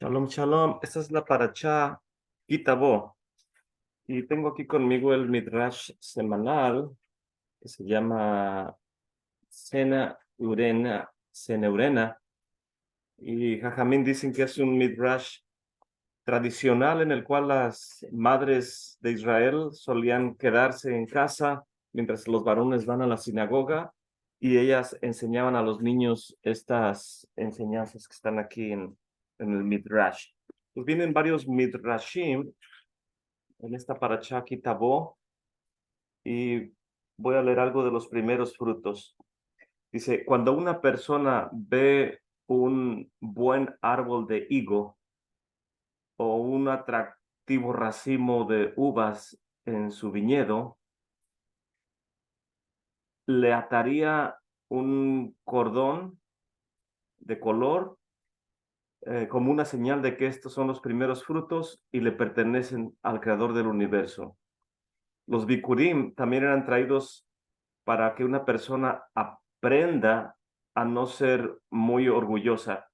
Shalom, shalom. Esta es la paracha Kitabo. Y tengo aquí conmigo el Midrash semanal que se llama Ceneurena. Y Jajamín dicen que es un Midrash tradicional en el cual las madres de Israel solían quedarse en casa mientras los varones van a la sinagoga y ellas enseñaban a los niños estas enseñanzas que están aquí en el Midrash. Pues vienen varios Midrashim en esta paracha Kitabó y voy a leer algo de los primeros frutos. Dice, cuando una persona ve un buen árbol de higo o un atractivo racimo de uvas en su viñedo, le ataría un cordón de color como una señal de que estos son los primeros frutos y le pertenecen al creador del universo. Los bikurim también eran traídos para que una persona aprenda a no ser muy orgullosa.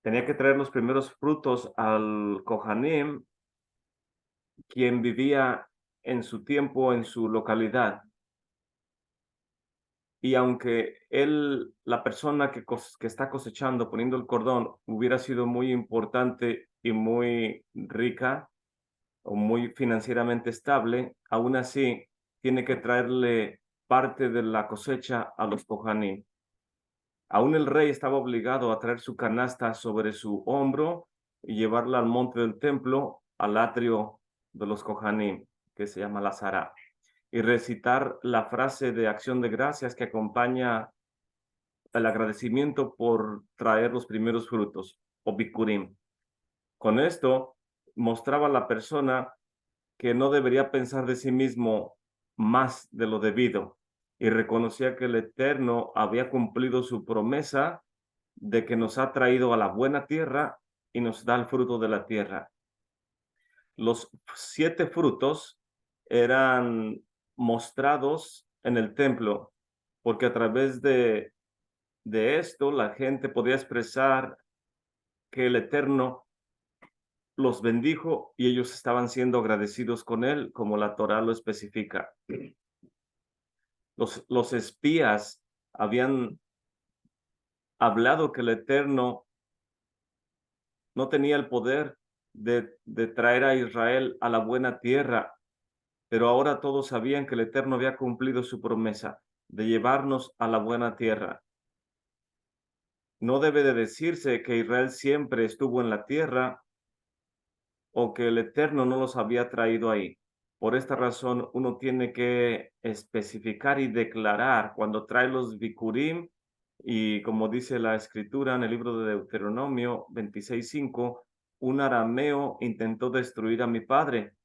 Tenía que traer los primeros frutos al Kohanim, quien vivía en su tiempo, en su localidad. Y aunque él, la persona que está cosechando, poniendo el cordón, hubiera sido muy importante y muy rica o muy financieramente estable, aún así tiene que traerle parte de la cosecha a los Kohanim. Aún el rey estaba obligado a traer su canasta sobre su hombro y llevarla al monte del templo, al atrio de los Kohanim, que se llama la Zara, y recitar la frase de acción de gracias que acompaña el agradecimiento por traer los primeros frutos, o bikurim. Con esto mostraba a la persona que no debería pensar de sí mismo más de lo debido y reconocía que el Eterno había cumplido su promesa de que nos ha traído a la buena tierra y nos da el fruto de la tierra. Los 7 frutos eran mostrados en el templo, porque a través de esto la gente podía expresar que el Eterno los bendijo y ellos estaban siendo agradecidos con él, como la Torá lo especifica. Los espías habían hablado que el Eterno no tenía el poder de traer a Israel a la buena tierra, pero ahora todos sabían que el Eterno había cumplido su promesa de llevarnos a la buena tierra. No debe de decirse que Israel siempre estuvo en la tierra o que el Eterno no los había traído ahí. Por esta razón, uno tiene que especificar y declarar cuando trae los bikurim, y como dice la escritura en el libro de Deuteronomio 26:5, un arameo intentó destruir a mi padre.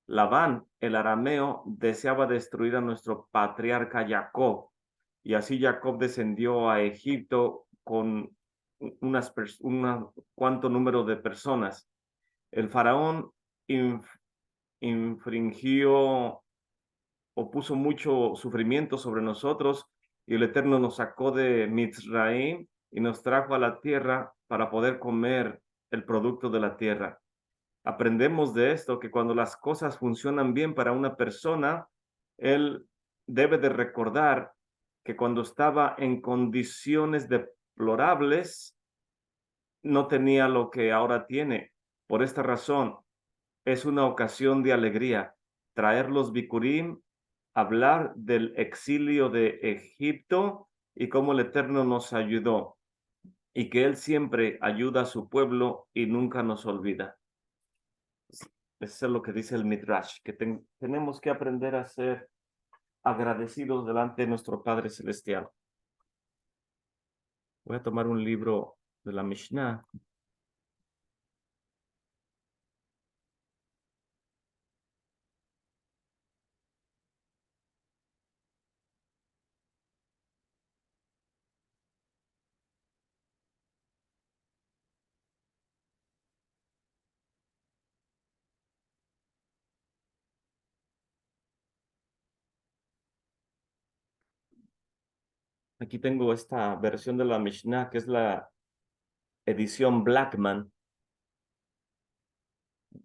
Labán, el arameo, deseaba destruir a nuestro patriarca Jacob, y así Jacob descendió a Egipto con un cuanto número de personas. El faraón infringió o puso mucho sufrimiento sobre nosotros y el Eterno nos sacó de Mitzraim y nos trajo a la tierra para poder comer el producto de la tierra. Aprendemos de esto que cuando las cosas funcionan bien para una persona, él debe de recordar que cuando estaba en condiciones deplorables, no tenía lo que ahora tiene. Por esta razón, es una ocasión de alegría traer los bikurim, hablar del exilio de Egipto y cómo el Eterno nos ayudó y que Él siempre ayuda a su pueblo y nunca nos olvida. Eso es lo que dice el Midrash, que tenemos que aprender a ser agradecidos delante de nuestro Padre Celestial. Voy a tomar un libro de la Mishnah. Aquí tengo esta versión de la Mishnah, que es la edición Blackman.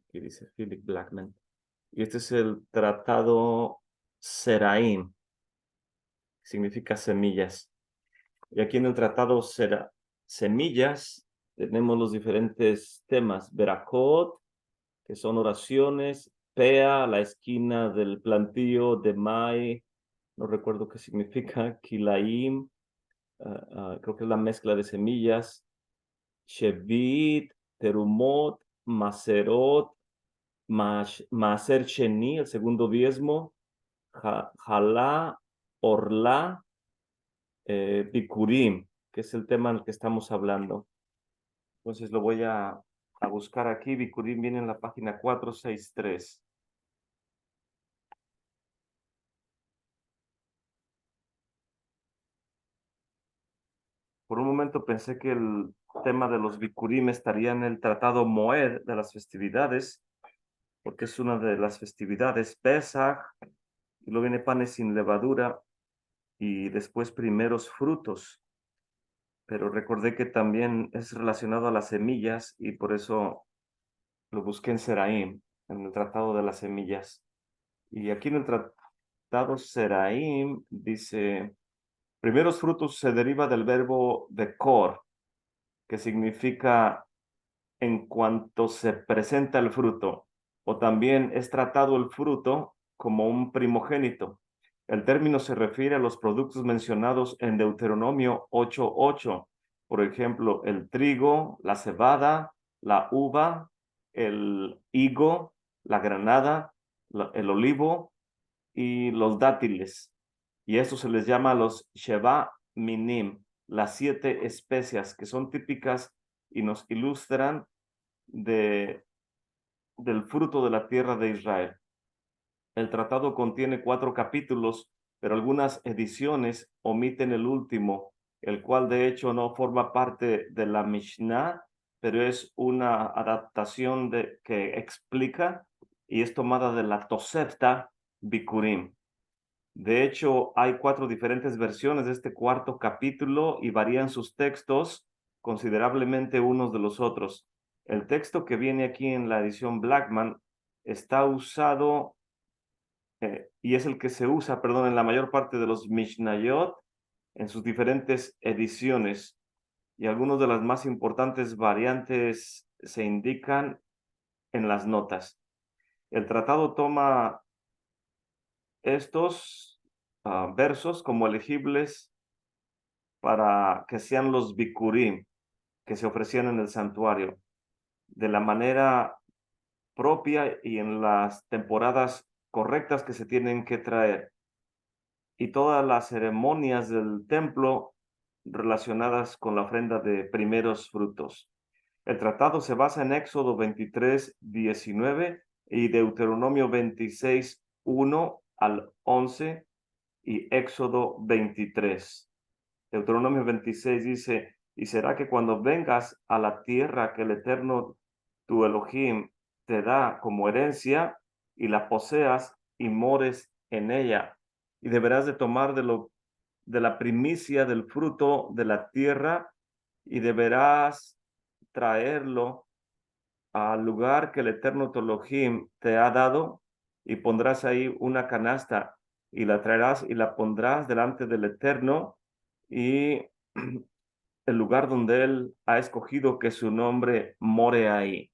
Aquí dice Philip Blackman. Y este es el tratado Seraim, significa semillas. Y aquí en el tratado Semillas tenemos los diferentes temas. Berakot, que son oraciones. Pea, la esquina del plantío de Mai, no recuerdo qué significa. Kilaim, creo que es la mezcla de semillas. Shevit, Terumot, Maserot, Maser Sheni, el segundo diezmo. Jalá, Orlá, Bikurim, que es el tema en el que estamos hablando. Entonces lo voy a buscar aquí. Bikurim viene en la página 463. Por un momento pensé que el tema de los Bikurim estaría en el tratado Moed de las festividades, porque es una de las festividades, Pesach, y luego viene panes sin levadura y después primeros frutos. Pero recordé que también es relacionado a las semillas y por eso lo busqué en Seraim, en el tratado de las semillas. Y aquí en el tratado Seraim dice, primeros frutos se deriva del verbo bekor, que significa en cuanto se presenta el fruto, o también es tratado el fruto como un primogénito. El término se refiere a los productos mencionados en Deuteronomio 8:8, por ejemplo, el trigo, la cebada, la uva, el higo, la granada, el olivo y los dátiles. Y eso se les llama los Sheva Minim, las 7 especias que son típicas y nos ilustran de, del fruto de la tierra de Israel. El tratado contiene 4 capítulos, pero algunas ediciones omiten el último, el cual de hecho no forma parte de la Mishnah, pero es una adaptación que explica y es tomada de la Tosefta Bikurim. De hecho, hay 4 diferentes versiones de este cuarto capítulo y varían sus textos considerablemente unos de los otros. El texto que viene aquí en la edición Blackman está usado y es el que se usa, perdón, en la mayor parte de los Mishnayot en sus diferentes ediciones y algunas de las más importantes variantes se indican en las notas. El tratado toma estos versos como elegibles para que sean los bikurim que se ofrecían en el santuario de la manera propia y en las temporadas correctas que se tienen que traer. Y todas las ceremonias del templo relacionadas con la ofrenda de primeros frutos. El tratado se basa en Éxodo 23:19 y Deuteronomio 26:1 al 11 y Éxodo 23. Deuteronomio 26 dice, y será que cuando vengas a la tierra que el Eterno tu Elohim te da como herencia y la poseas y mores en ella, y deberás de tomar de la primicia del fruto de la tierra y deberás traerlo al lugar que el Eterno tu Elohim te ha dado y pondrás ahí una canasta y la traerás y la pondrás delante del Eterno y el lugar donde Él ha escogido que su nombre more ahí.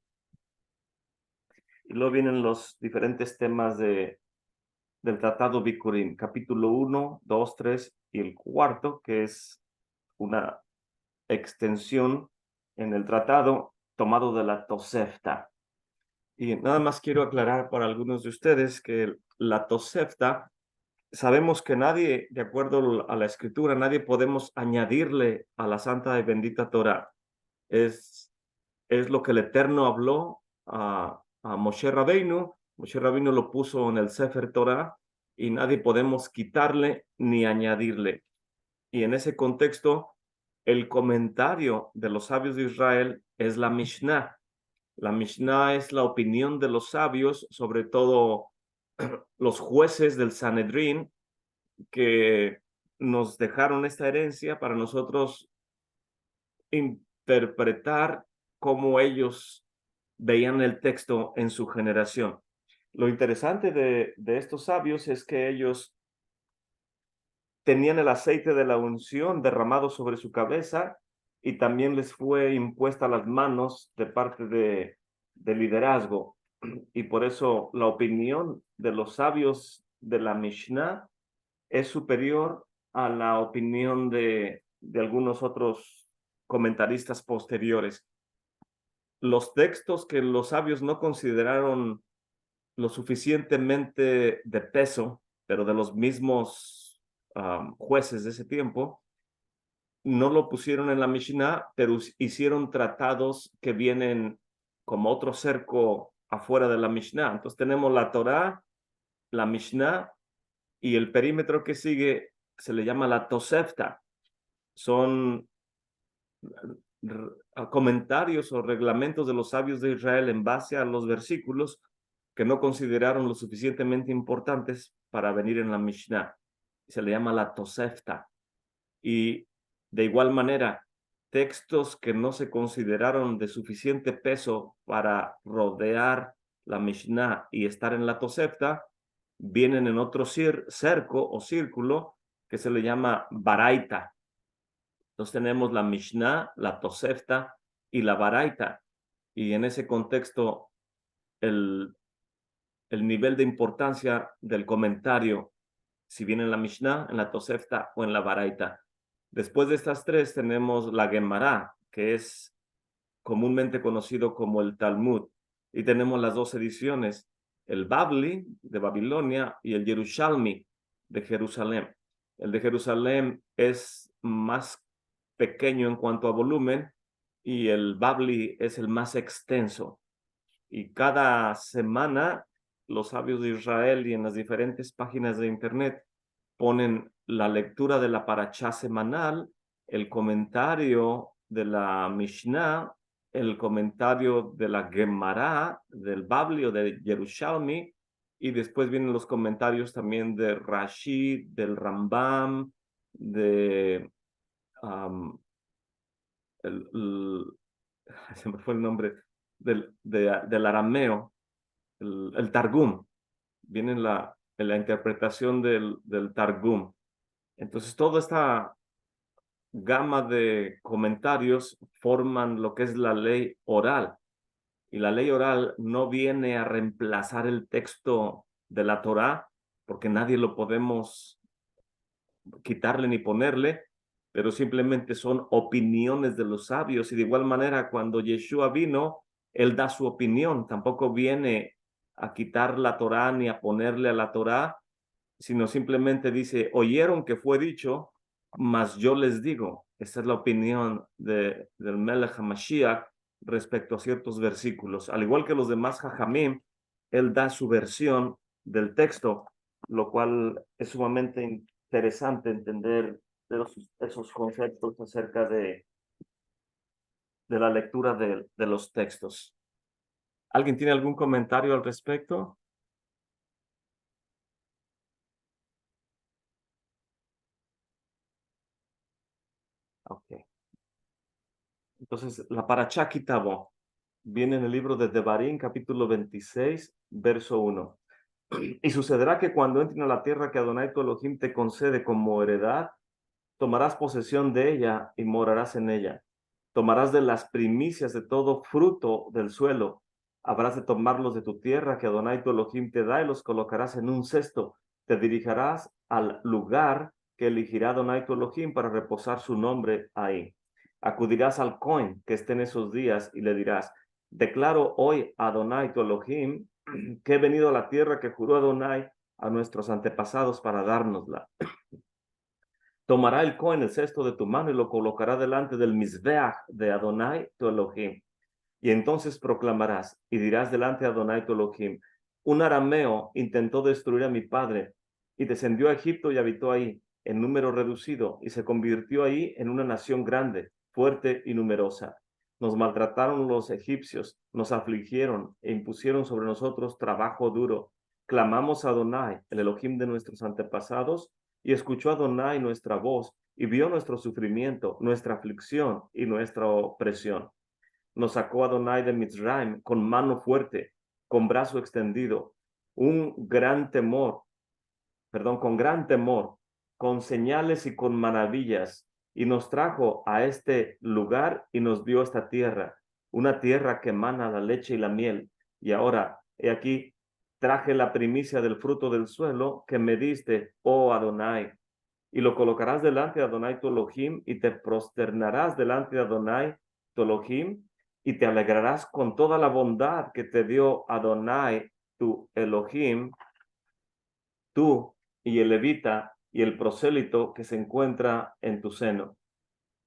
Y luego vienen los diferentes temas del Tratado Bikurim, capítulo 1, 2, 3 y el cuarto, que es una extensión en el tratado tomado de la Tosefta. Y nada más quiero aclarar para algunos de ustedes que la Tosefta, sabemos que nadie, de acuerdo a la escritura, nadie podemos añadirle a la santa y bendita Torah. Es lo que el Eterno habló a Moshe Rabbeinu. Moshe Rabbeinu lo puso en el Sefer Torah y nadie podemos quitarle ni añadirle. Y en ese contexto, el comentario de los sabios de Israel es la Mishnah. La Mishnah es la opinión de los sabios, sobre todo los jueces del Sanedrín, que nos dejaron esta herencia para nosotros interpretar cómo ellos veían el texto en su generación. Lo interesante de estos sabios es que ellos tenían el aceite de la unción derramado sobre su cabeza y también les fue impuesta a las manos de parte de liderazgo. Y por eso la opinión de los sabios de la Mishnah es superior a la opinión de algunos otros comentaristas posteriores. Los textos que los sabios no consideraron lo suficientemente de peso, pero de los mismos jueces de ese tiempo, no lo pusieron en la Mishnah, pero hicieron tratados que vienen como otro cerco afuera de la Mishnah. Entonces tenemos la Torá, la Mishnah, y el perímetro que sigue se le llama la Tosefta. Son comentarios o reglamentos de los sabios de Israel en base a los versículos que no consideraron lo suficientemente importantes para venir en la Mishnah. Se le llama la Tosefta. Y de igual manera, textos que no se consideraron de suficiente peso para rodear la Mishnah y estar en la Tosefta, vienen en otro cerco o círculo que se le llama Baraita. Entonces tenemos la Mishnah, la Tosefta y la Baraita. Y en ese contexto, el, el nivel de importancia del comentario, si viene en la Mishnah, en la Tosefta o en la Baraita. Después de estas tres tenemos la Gemara, que es comúnmente conocido como el Talmud. Y tenemos las dos ediciones, el Babli de Babilonia y el Yerushalmi de Jerusalén. El de Jerusalén es más pequeño en cuanto a volumen y el Babli es el más extenso. Y cada semana los sabios de Israel y en las diferentes páginas de internet ponen la lectura de la parashá semanal, el comentario de la Mishnah, el comentario de la Gemara, del Babli o de Yerushalmi, y después vienen los comentarios también de Rashi, del Rambam, de se me fue el nombre, del arameo, el Targum, viene en la interpretación del Targum. Entonces, toda esta gama de comentarios forman lo que es la ley oral. Y la ley oral no viene a reemplazar el texto de la Torá, porque nadie lo podemos quitarle ni ponerle, pero simplemente son opiniones de los sabios. Y de igual manera, cuando Yeshua vino, él da su opinión, tampoco viene a quitar la Torá ni a ponerle a la Torá, sino simplemente dice, oyeron que fue dicho, mas yo les digo. Esa es la opinión del Melech HaMashiach respecto a ciertos versículos. Al igual que los demás Jajamim, él da su versión del texto, lo cual es sumamente interesante entender esos conceptos acerca de la lectura de los textos. ¿Alguien tiene algún comentario al respecto? Ok. Entonces, la parashá Kitabo viene en el libro de Devarim, capítulo 26, verso 1. Y sucederá que cuando entren a la tierra que Adonai tu Elohim te concede como heredad, tomarás posesión de ella y morarás en ella. Tomarás de las primicias de todo fruto del suelo. Habrás de tomarlos de tu tierra que Adonai tu Elohim te da y los colocarás en un cesto. Te dirigirás al lugar que elegirá Adonai tu Elohim para reposar su nombre ahí. Acudirás al Cohen que esté en esos días y le dirás, declaro hoy a Adonai tu Elohim que he venido a la tierra que juró Adonai a nuestros antepasados para dárnosla. Tomará el Cohen el cesto de tu mano y lo colocará delante del Mizbeach de Adonai tu Elohim. Y entonces proclamarás y dirás delante de Adonai tu Elohim, un arameo intentó destruir a mi padre y descendió a Egipto y habitó ahí en número reducido y se convirtió ahí en una nación grande, fuerte y numerosa. Nos maltrataron los egipcios, nos afligieron e impusieron sobre nosotros trabajo duro. Clamamos a Adonai, el Elohim de nuestros antepasados, y escuchó Adonai nuestra voz y vio nuestro sufrimiento, nuestra aflicción y nuestra opresión. nos sacó Adonai de Mitzrayim con mano fuerte, con brazo extendido, con gran temor, con señales y con maravillas, y nos trajo a este lugar y nos dio esta tierra, una tierra que emana la leche y la miel. Y ahora, he aquí, traje la primicia del fruto del suelo que me diste, oh Adonai, y lo colocarás delante de Adonai tu Elohim, y te prosternarás delante de Adonai tu Elohim, y te alegrarás con toda la bondad que te dio Adonai tu Elohim, tú y el levita y el prosélito que se encuentra en tu seno.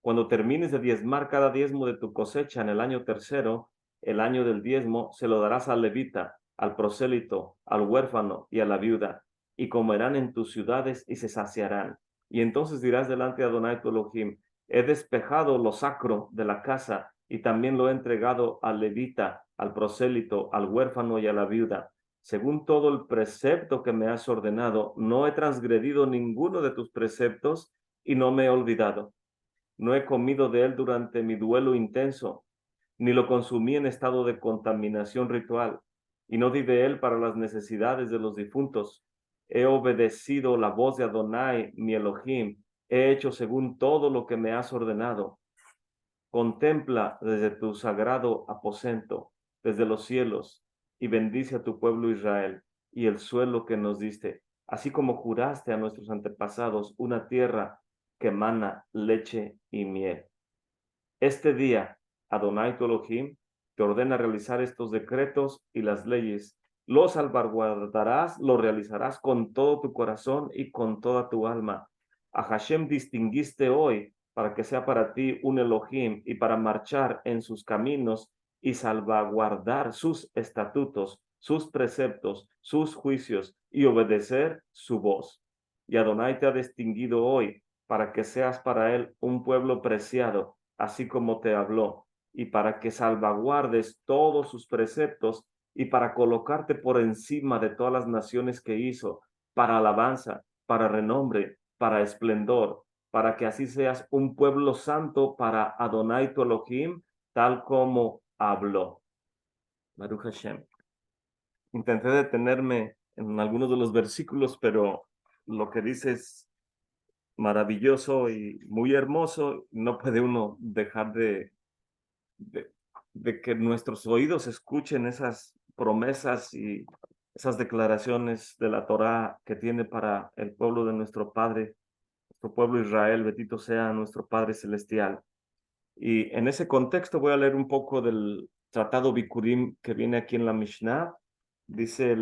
Cuando termines de diezmar cada diezmo de tu cosecha en el año tercero, el año del diezmo, se lo darás al levita, al prosélito, al huérfano y a la viuda, y comerán en tus ciudades y se saciarán. Y entonces dirás delante de Adonai tu Elohim, he despejado lo sacro de la casa y también lo he entregado al levita, al prosélito, al huérfano y a la viuda. Según todo el precepto que me has ordenado, no he transgredido ninguno de tus preceptos y no me he olvidado. No he comido de él durante mi duelo intenso, ni lo consumí en estado de contaminación ritual, y no di de él para las necesidades de los difuntos. He obedecido la voz de Adonai, mi Elohim, he hecho según todo lo que me has ordenado. Contempla desde tu sagrado aposento, desde los cielos, y bendice a tu pueblo Israel y el suelo que nos diste, así como juraste a nuestros antepasados una tierra que emana leche y miel. Este día, Adonai tu Elohim te ordena realizar estos decretos y las leyes. Los salvaguardarás, los realizarás con todo tu corazón y con toda tu alma. A Hashem distinguiste hoy para que sea para ti un Elohim y para marchar en sus caminos y salvaguardar sus estatutos, sus preceptos, sus juicios y obedecer su voz. Y Adonai te ha distinguido hoy para que seas para él un pueblo preciado, así como te habló, y para que salvaguardes todos sus preceptos y para colocarte por encima de todas las naciones que hizo, para alabanza, para renombre, para esplendor, para que así seas un pueblo santo para Adonai tu Elohim, tal como habló. Baruch Hashem. Intenté detenerme en algunos de los versículos, pero lo que dice es maravilloso y muy hermoso. No puede uno dejar de, de que nuestros oídos escuchen esas promesas y esas declaraciones de la Torá que tiene para el pueblo de nuestro Padre, nuestro pueblo Israel. Bendito sea nuestro Padre Celestial. Y en ese contexto voy a leer un poco del Tratado Bikurim que viene aquí en la Mishnah. Dice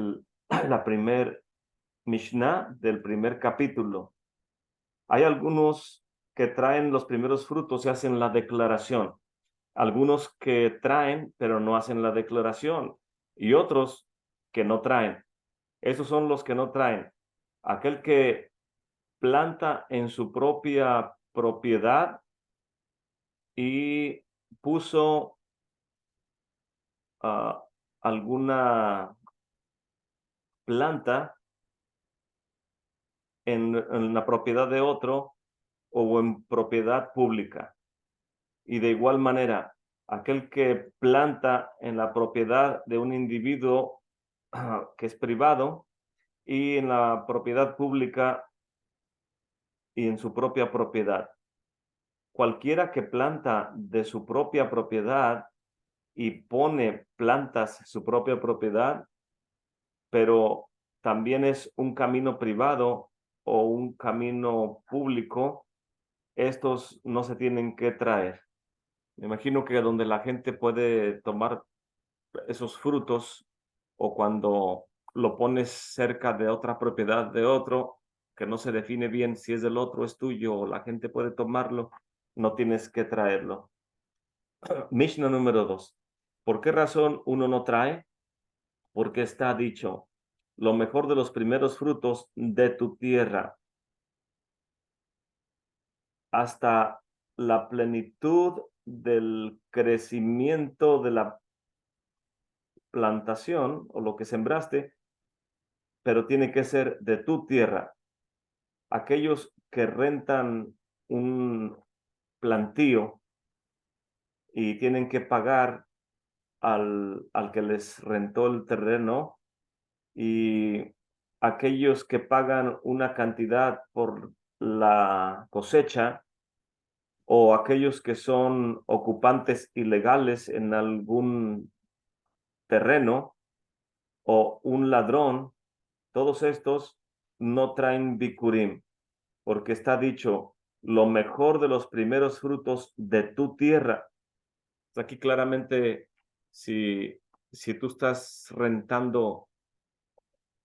la primer Mishnah del primer capítulo. Hay algunos que traen los primeros frutos y hacen la declaración. Algunos que traen, pero no hacen la declaración. Y otros que no traen. Esos son los que no traen. Aquel que planta en su propia propiedad y puso alguna planta en la propiedad de otro o en propiedad pública. Y de igual manera, aquel que planta en la propiedad de un individuo que es privado y en la propiedad pública y en su propia propiedad. Cualquiera que planta de su propia propiedad y pone plantas en su propia propiedad, pero también es un camino privado o un camino público, estos no se tienen que traer. Me imagino que donde la gente puede tomar esos frutos o cuando lo pones cerca de otra propiedad de otro, que no se define bien si es del otro, es tuyo o la gente puede tomarlo, no tienes que traerlo. Mishnah número 2. ¿Por qué razón uno no trae? Porque está dicho, lo mejor de los primeros frutos de tu tierra, hasta la plenitud del crecimiento de la plantación o lo que sembraste, pero tiene que ser de tu tierra. Aquellos que rentan un plantío y tienen que pagar al que les rentó el terreno, y aquellos que pagan una cantidad por la cosecha, o aquellos que son ocupantes ilegales en algún terreno, o un ladrón, todos estos no traen bikurim, porque está dicho, lo mejor de los primeros frutos de tu tierra. Aquí claramente, si tú estás rentando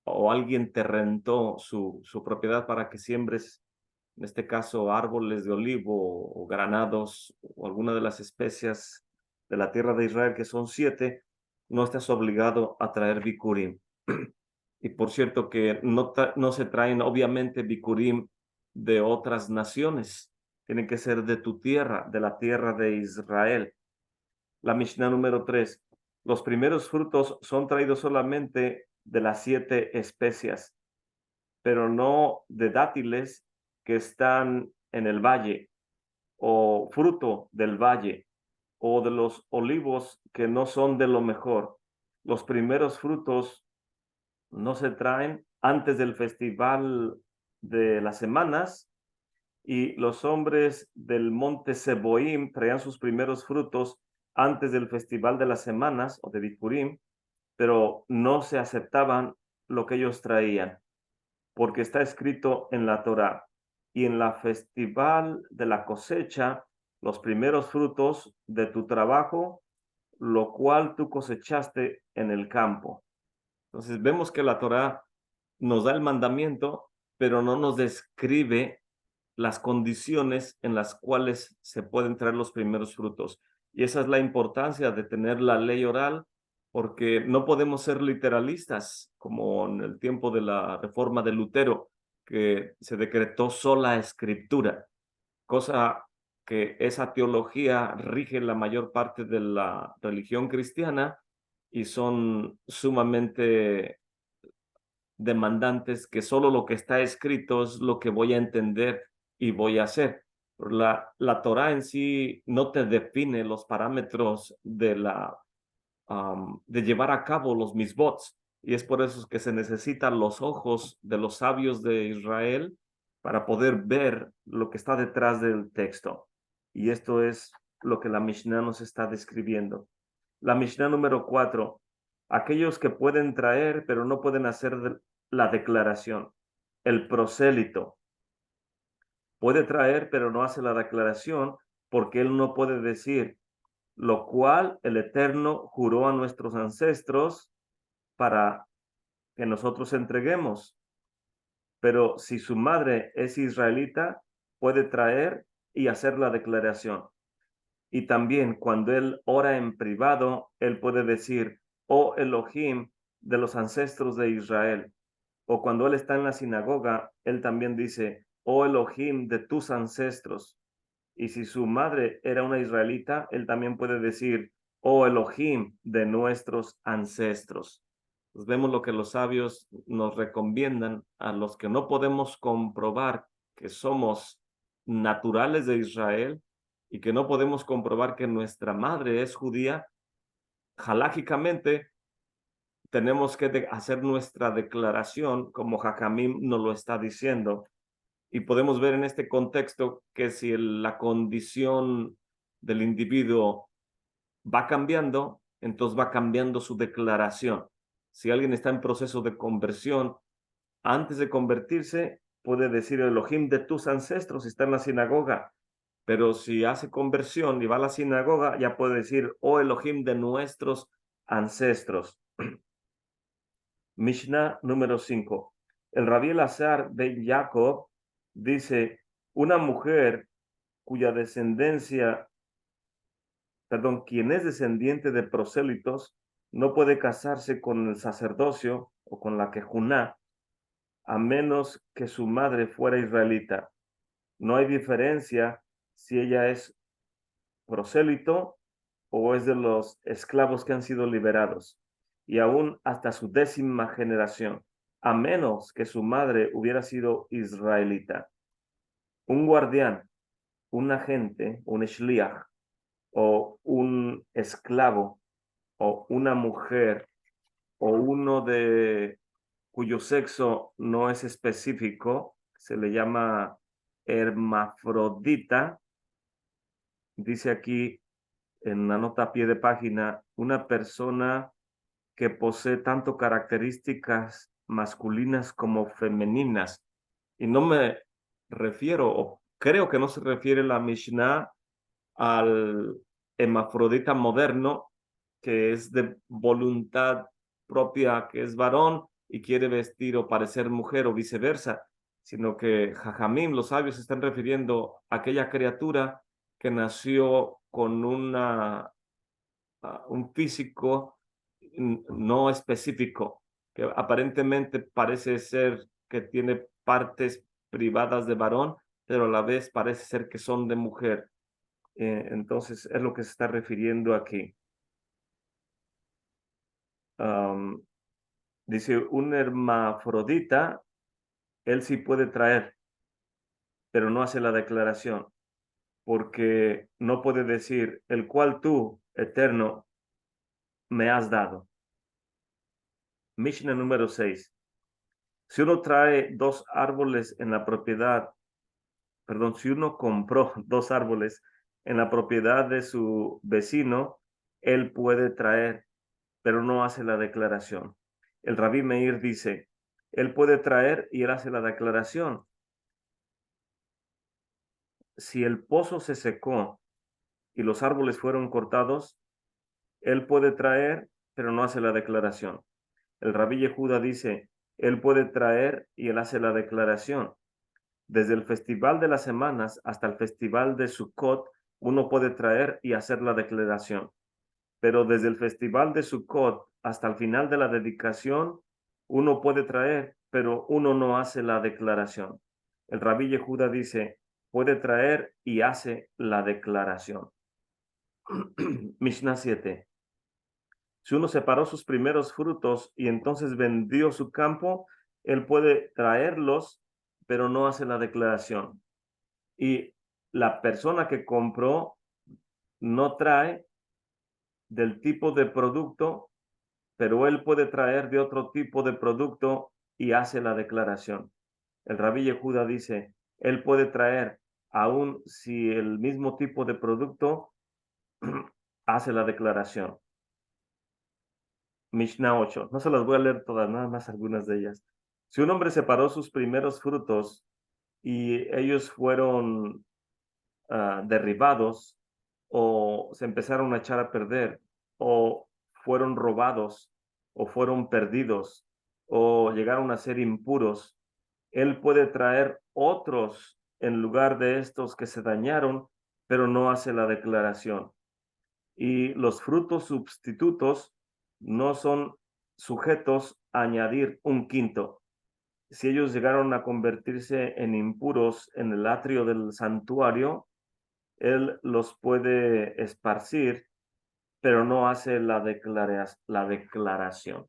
o alguien te rentó su propiedad para que siembres, en este caso, árboles de olivo o granados o alguna de las especias de la tierra de Israel, que son 7, no estás obligado a traer bikurim. Y por cierto que no se traen obviamente bikurim de otras naciones, tienen que ser de tu tierra, de la tierra de Israel. La Mishnah número 3. Los primeros frutos son traídos solamente de las 7 especias, pero no de dátiles que están en el valle, o fruto del valle, o de los olivos que no son de lo mejor. Los primeros frutos no se traen antes del festival de las semanas, y los hombres del monte Seboim traían sus primeros frutos antes del festival de las semanas o de Bikurim, pero no se aceptaban lo que ellos traían, porque está escrito en la Torá, y en la festival de la cosecha, los primeros frutos de tu trabajo, lo cual tú cosechaste en el campo. Entonces vemos que la Torá nos da el mandamiento, pero no nos describe las condiciones en las cuales se pueden traer los primeros frutos. Y esa es la importancia de tener la ley oral, porque no podemos ser literalistas, como en el tiempo de la reforma de Lutero, que se decretó sola escritura, cosa que esa teología rige la mayor parte de la religión cristiana, y son sumamente demandantes, que solo lo que está escrito es lo que voy a entender y voy a hacer. La Torah en sí no te define los parámetros de llevar a cabo los misbots, y es por eso que se necesitan los ojos de los sabios de Israel para poder ver lo que está detrás del texto. Y esto es lo que la Mishnah nos está describiendo. La Mishnah número 4. Aquellos que pueden traer, pero no pueden hacer la declaración. El prosélito puede traer, pero no hace la declaración, porque él no puede decir, lo cual el Eterno juró a nuestros ancestros para que nosotros entreguemos. Pero si su madre es israelita, puede traer y hacer la declaración. Y también cuando él ora en privado, él puede decir, oh Elohim de los ancestros de Israel. O cuando él está en la sinagoga, él también dice, oh Elohim de tus ancestros. Y si su madre era una israelita, él también puede decir, oh Elohim de nuestros ancestros. Pues vemos lo que los sabios nos recomiendan a los que no podemos comprobar que somos naturales de Israel, y que no podemos comprobar que nuestra madre es judía. Halágicamente tenemos que hacer nuestra declaración como Jacamim nos lo está diciendo. Y podemos ver en este contexto que si la condición del individuo va cambiando, entonces va cambiando su declaración. Si alguien está en proceso de conversión, antes de convertirse, puede decir Elohim de tus ancestros, está en la sinagoga. Pero si hace conversión y va a la sinagoga, ya puede decir, oh Elohim de nuestros ancestros. Mishnah número 5. El Rabí Elazar ben Jacob dice, una mujer cuya descendencia, perdón, quien es descendiente de prosélitos, no puede casarse con el sacerdocio o con la quejuná, a menos que su madre fuera israelita. No hay diferencia si ella es prosélito o es de los esclavos que han sido liberados, y aún hasta su 10ª generación, a menos que su madre hubiera sido israelita. Un guardián, un agente, un shliach, o un esclavo o una mujer o uno cuyo sexo no es específico, se le llama hermafrodita. Dice aquí en la nota a pie de página, una persona que posee tanto características masculinas como femeninas. Y no me refiero, o creo que no se refiere la Mishnah al hermafrodita moderno, que es de voluntad propia, que es varón y quiere vestir o parecer mujer o viceversa, sino que Jajamim, los sabios, se están refiriendo a aquella criatura que nació con un físico no específico, que aparentemente parece ser que tiene partes privadas de varón, pero a la vez parece ser que son de mujer. Entonces es lo que se está refiriendo aquí. Um, Dice, un hermafrodita, él sí puede traer, pero no hace la declaración, porque no puede decir, el cual tú, eterno, me has dado. Mishnah número 6. Si uno trae dos árboles en la propiedad, perdón, si uno compró dos árboles en la propiedad de su vecino, él puede traer, pero no hace la declaración. El Rabí Meir dice, él puede traer y él hace la declaración. Si el pozo se secó y los árboles fueron cortados, él puede traer, pero no hace la declaración. El Rabí Yehuda dice, él puede traer y él hace la declaración. Desde el Festival de las Semanas hasta el Festival de Sukkot, uno puede traer y hacer la declaración. Pero desde el Festival de Sukkot hasta el final de la dedicación, uno puede traer, pero uno no hace la declaración. El Rabí Yehuda dice, puede traer y hace la declaración. Mishnah 7. Si uno separó sus primeros frutos y entonces vendió su campo, él puede traerlos, pero no hace la declaración. Y la persona que compró no trae del tipo de producto, pero él puede traer de otro tipo de producto y hace la declaración. El Rabí Yehuda dice, él puede traer, aun si el mismo tipo de producto hace la declaración. Mishnah 8. No se las voy a leer todas, nada más algunas de ellas. Si un hombre separó sus primeros frutos y ellos fueron derribados o se empezaron a echar a perder o fueron robados o fueron perdidos o llegaron a ser impuros, él puede traer otros en lugar de estos que se dañaron, pero no hace la declaración. Y los frutos sustitutos no son sujetos a añadir un quinto. Si ellos llegaron a convertirse en impuros en el atrio del santuario, él los puede esparcir, pero no hace la declaración.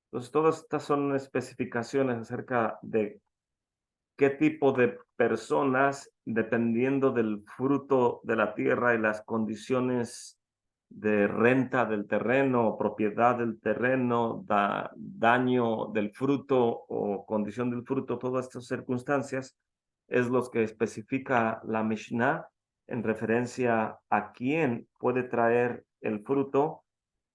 Entonces, todas estas son especificaciones acerca de qué tipo de personas, dependiendo del fruto de la tierra y las condiciones de renta del terreno, propiedad del terreno, daño del fruto o condición del fruto, todas estas circunstancias es lo que especifica la Mishnah en referencia a quién puede traer el fruto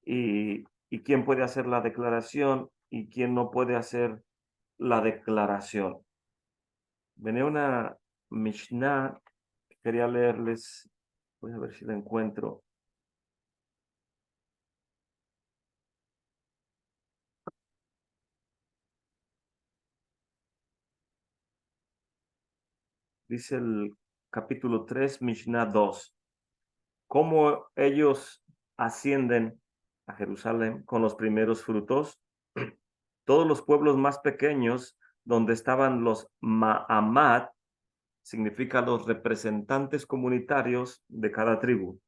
y quién puede hacer la declaración y quién no puede hacer la declaración. Venía una Mishnah que quería leerles, voy a ver si la encuentro. Dice el capítulo 3, Mishnah 2. Cómo ellos ascienden a Jerusalén con los primeros frutos. Todos los pueblos más pequeños donde estaban los Ma'amad, significa los representantes comunitarios de cada tribu,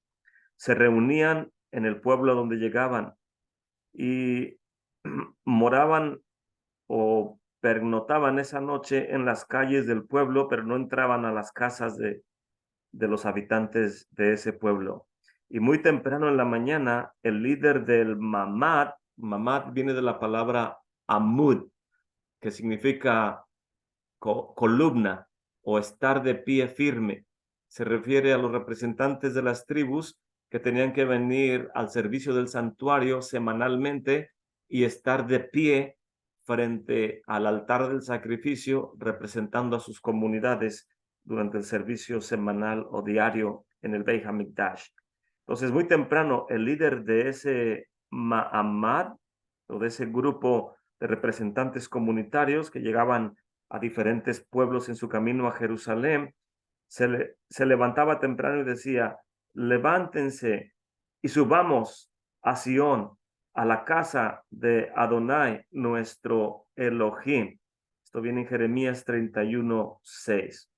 se reunían en el pueblo donde llegaban y moraban o pernotaban esa noche en las calles del pueblo, pero no entraban a las casas de los habitantes de ese pueblo. Y muy temprano en la mañana, el líder del mamad viene de la palabra amud, que significa columna o estar de pie firme. Se refiere a los representantes de las tribus que tenían que venir al servicio del santuario semanalmente y estar de pie frente al altar del sacrificio, representando a sus comunidades durante el servicio semanal o diario en el Beit HaMikdash. Entonces, muy temprano, el líder de ese Ma'amad, o de ese grupo de representantes comunitarios que llegaban a diferentes pueblos en su camino a Jerusalén, se levantaba temprano y decía: levántense y subamos a Sión, a la casa de Adonai, nuestro Elohim. Esto viene en Jeremías 31:6.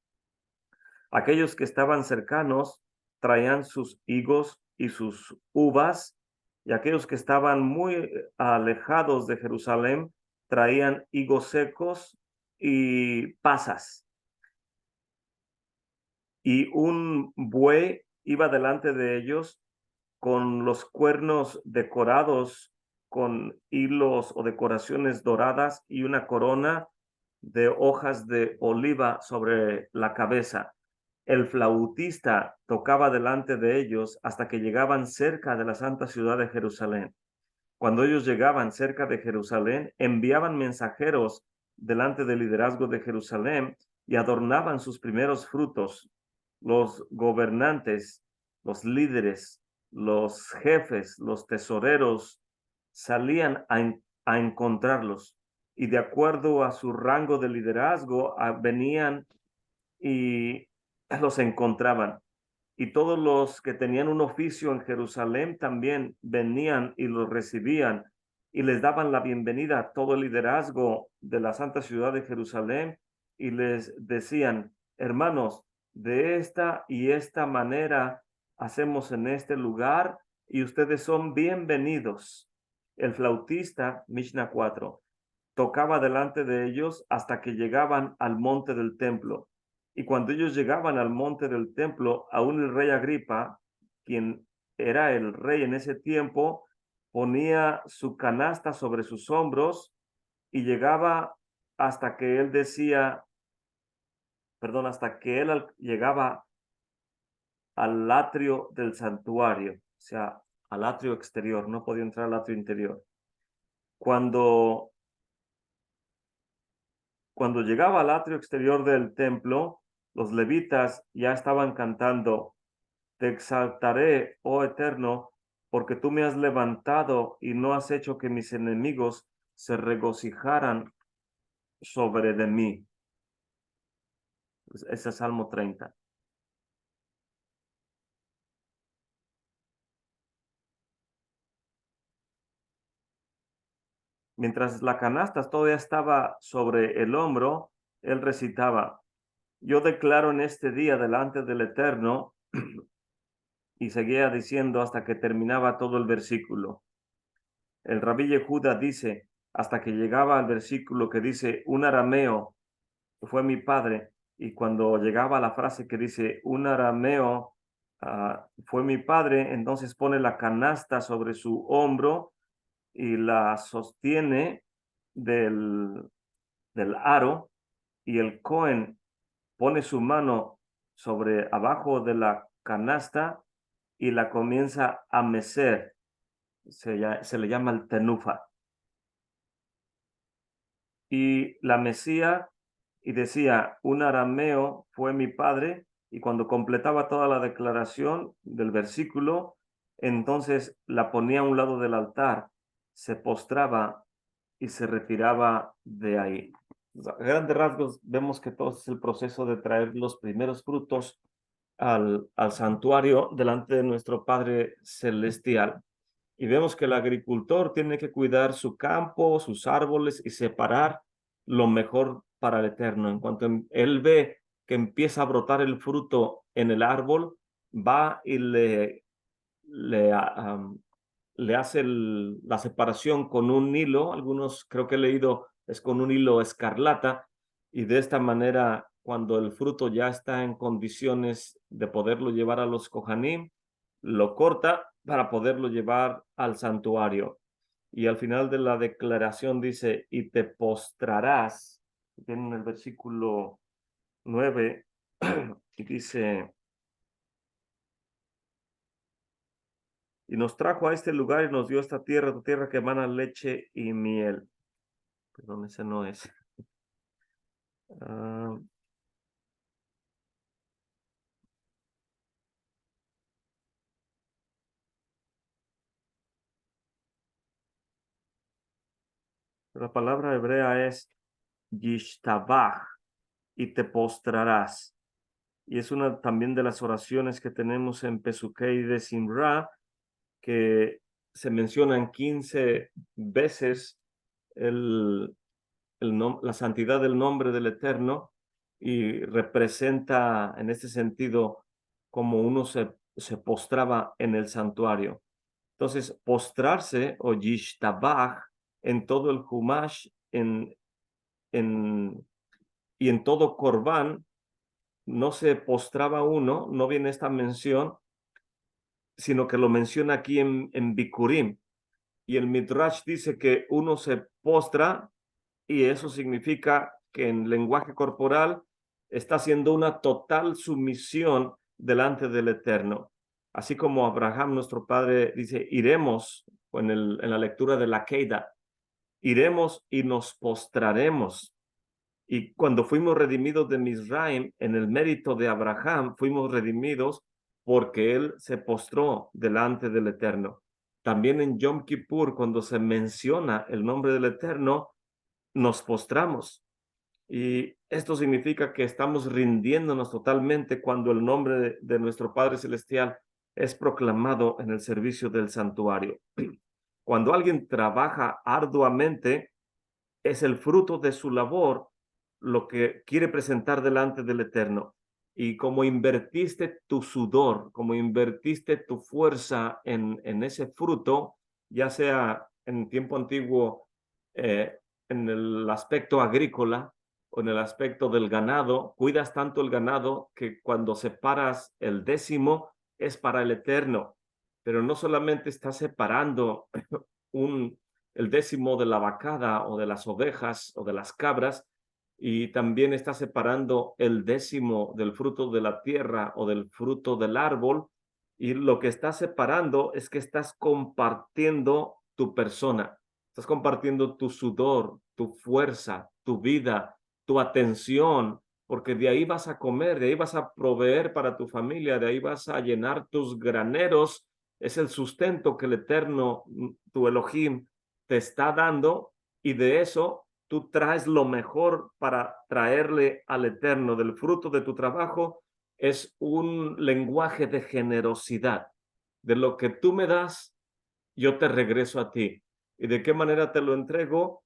Aquellos que estaban cercanos traían sus higos y sus uvas, y aquellos que estaban muy alejados de Jerusalén traían higos secos y pasas. Y un buey iba delante de ellos con los cuernos decorados con hilos o decoraciones doradas y una corona de hojas de oliva sobre la cabeza. El flautista tocaba delante de ellos hasta que llegaban cerca de la santa ciudad de Jerusalén. Cuando ellos llegaban cerca de Jerusalén, enviaban mensajeros delante del liderazgo de Jerusalén y adornaban sus primeros frutos. Los gobernantes, los líderes, los jefes, los tesoreros salían a encontrarlos, y de acuerdo a su rango de liderazgo venían y los encontraban. Y todos los que tenían un oficio en Jerusalén también venían y los recibían y les daban la bienvenida a todo el liderazgo de la santa ciudad de Jerusalén, y les decían: hermanos, de esta y esta manera hacemos en este lugar y ustedes son bienvenidos. El flautista, Mishnah 4, tocaba delante de ellos hasta que llegaban al monte del templo. Y cuando ellos llegaban al monte del templo, aún el rey Agripa, quien era el rey en ese tiempo, ponía su canasta sobre sus hombros y llegaba hasta que él decía, hasta que él llegaba al atrio del santuario, o sea, al atrio exterior, no podía entrar al atrio interior. Cuando llegaba al atrio exterior del templo, los levitas ya estaban cantando: te exaltaré, oh Eterno, porque tú me has levantado y no has hecho que mis enemigos se regocijaran sobre de mí. Ese es Salmo 30. Mientras la canasta todavía estaba sobre el hombro, él recitaba: yo declaro en este día delante del Eterno, y seguía diciendo hasta que terminaba todo el versículo. El Rabí Yehuda dice, hasta que llegaba al versículo que dice: un arameo fue mi padre, y cuando llegaba a la frase que dice: un arameo fue mi padre, entonces pone la canasta sobre su hombro y la sostiene del aro, y el Cohen pone su mano sobre abajo de la canasta y la comienza a mecer. Se le llama el tenufa. Y la mesía y decía: un arameo fue mi padre, y cuando completaba toda la declaración del versículo, entonces la ponía a un lado del altar, se postraba y se retiraba de ahí. A grandes rasgos vemos que todo es el proceso de traer los primeros frutos al santuario delante de nuestro Padre Celestial. Y vemos que el agricultor tiene que cuidar su campo, sus árboles, y separar lo mejor para el Eterno. En cuanto él ve que empieza a brotar el fruto en el árbol, va y le, le hace la separación con un hilo. Algunos, creo que he leído, es con un hilo escarlata, y de esta manera, cuando el fruto ya está en condiciones de poderlo llevar a los Kohanim, lo corta para poderlo llevar al santuario. Y al final de la declaración dice, y te postrarás, en el versículo 9, y dice, y nos trajo a este lugar y nos dio esta tierra, tu tierra que emana leche y miel. Perdón, ese no es. Ah, la palabra hebrea es yishtabach, y te postrarás. Y es una también de las oraciones que tenemos en Pesukei de Simra, que se mencionan 15 veces el, la santidad del nombre del Eterno y representa en este sentido como uno se postraba en el santuario. Entonces, postrarse o yishtabach en todo el Humash en, y en todo Corbán no se postraba uno, no viene esta mención, sino que lo menciona aquí en Bikurim. Y el Midrash dice que uno se postra y eso significa que en lenguaje corporal está haciendo una total sumisión delante del Eterno. Así como Abraham, nuestro padre, dice, iremos en la lectura de la Keida, iremos y nos postraremos. Y cuando fuimos redimidos de Misraim, en el mérito de Abraham, fuimos redimidos porque él se postró delante del Eterno. También en Yom Kippur, cuando se menciona el nombre del Eterno, nos postramos. Y esto significa que estamos rindiéndonos totalmente cuando el nombre de nuestro Padre Celestial es proclamado en el servicio del santuario. Cuando alguien trabaja arduamente, es el fruto de su labor lo que quiere presentar delante del Eterno. Y como invertiste tu sudor, como invertiste tu fuerza en ese fruto, ya sea en tiempo antiguo, en el aspecto agrícola o en el aspecto del ganado, cuidas tanto el ganado que cuando separas el décimo es para el Eterno. Pero no solamente estás separando un, el décimo de la vacada o de las ovejas o de las cabras, y también está separando el décimo del fruto de la tierra o del fruto del árbol, y lo que está separando es que estás compartiendo tu persona, estás compartiendo tu sudor, tu fuerza, tu vida, tu atención, porque de ahí vas a comer, de ahí vas a proveer para tu familia, de ahí vas a llenar tus graneros, es el sustento que el Eterno, tu Elohim, te está dando, y de eso tú traes lo mejor para traerle al Eterno. Del fruto de tu trabajo es un lenguaje de generosidad. De lo que tú me das, yo te regreso a ti. ¿Y de qué manera te lo entrego?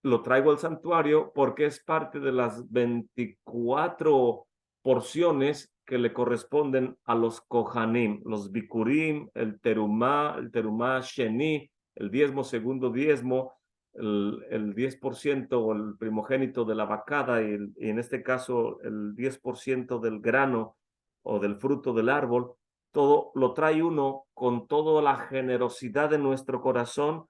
Lo traigo al santuario porque es parte de las 24 porciones que le corresponden a los Kohanim, los Bikurim, el Terumá Sheni, el diezmo, segundo diezmo, el 10% o el primogénito de la vacada y en este caso el 10% del grano o del fruto del árbol, todo lo trae uno con toda la generosidad de nuestro corazón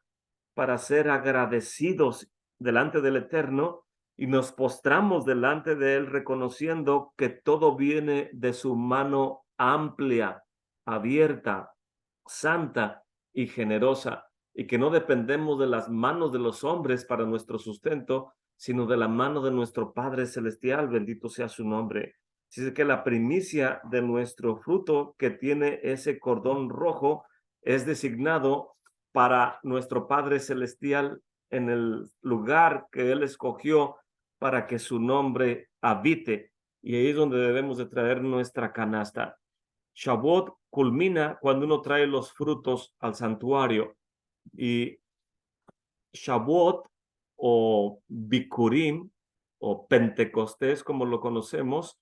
para ser agradecidos delante del Eterno y nos postramos delante de Él reconociendo que todo viene de su mano amplia, abierta, santa y generosa, y que no dependemos de las manos de los hombres para nuestro sustento, sino de la mano de nuestro Padre Celestial, bendito sea su nombre. Así que la primicia de nuestro fruto que tiene ese cordón rojo es designado para nuestro Padre Celestial en el lugar que Él escogió para que su nombre habite. Y ahí es donde debemos de traer nuestra canasta. Shavuot culmina cuando uno trae los frutos al santuario. Y Shavuot o Bikurim o Pentecostés, como lo conocemos,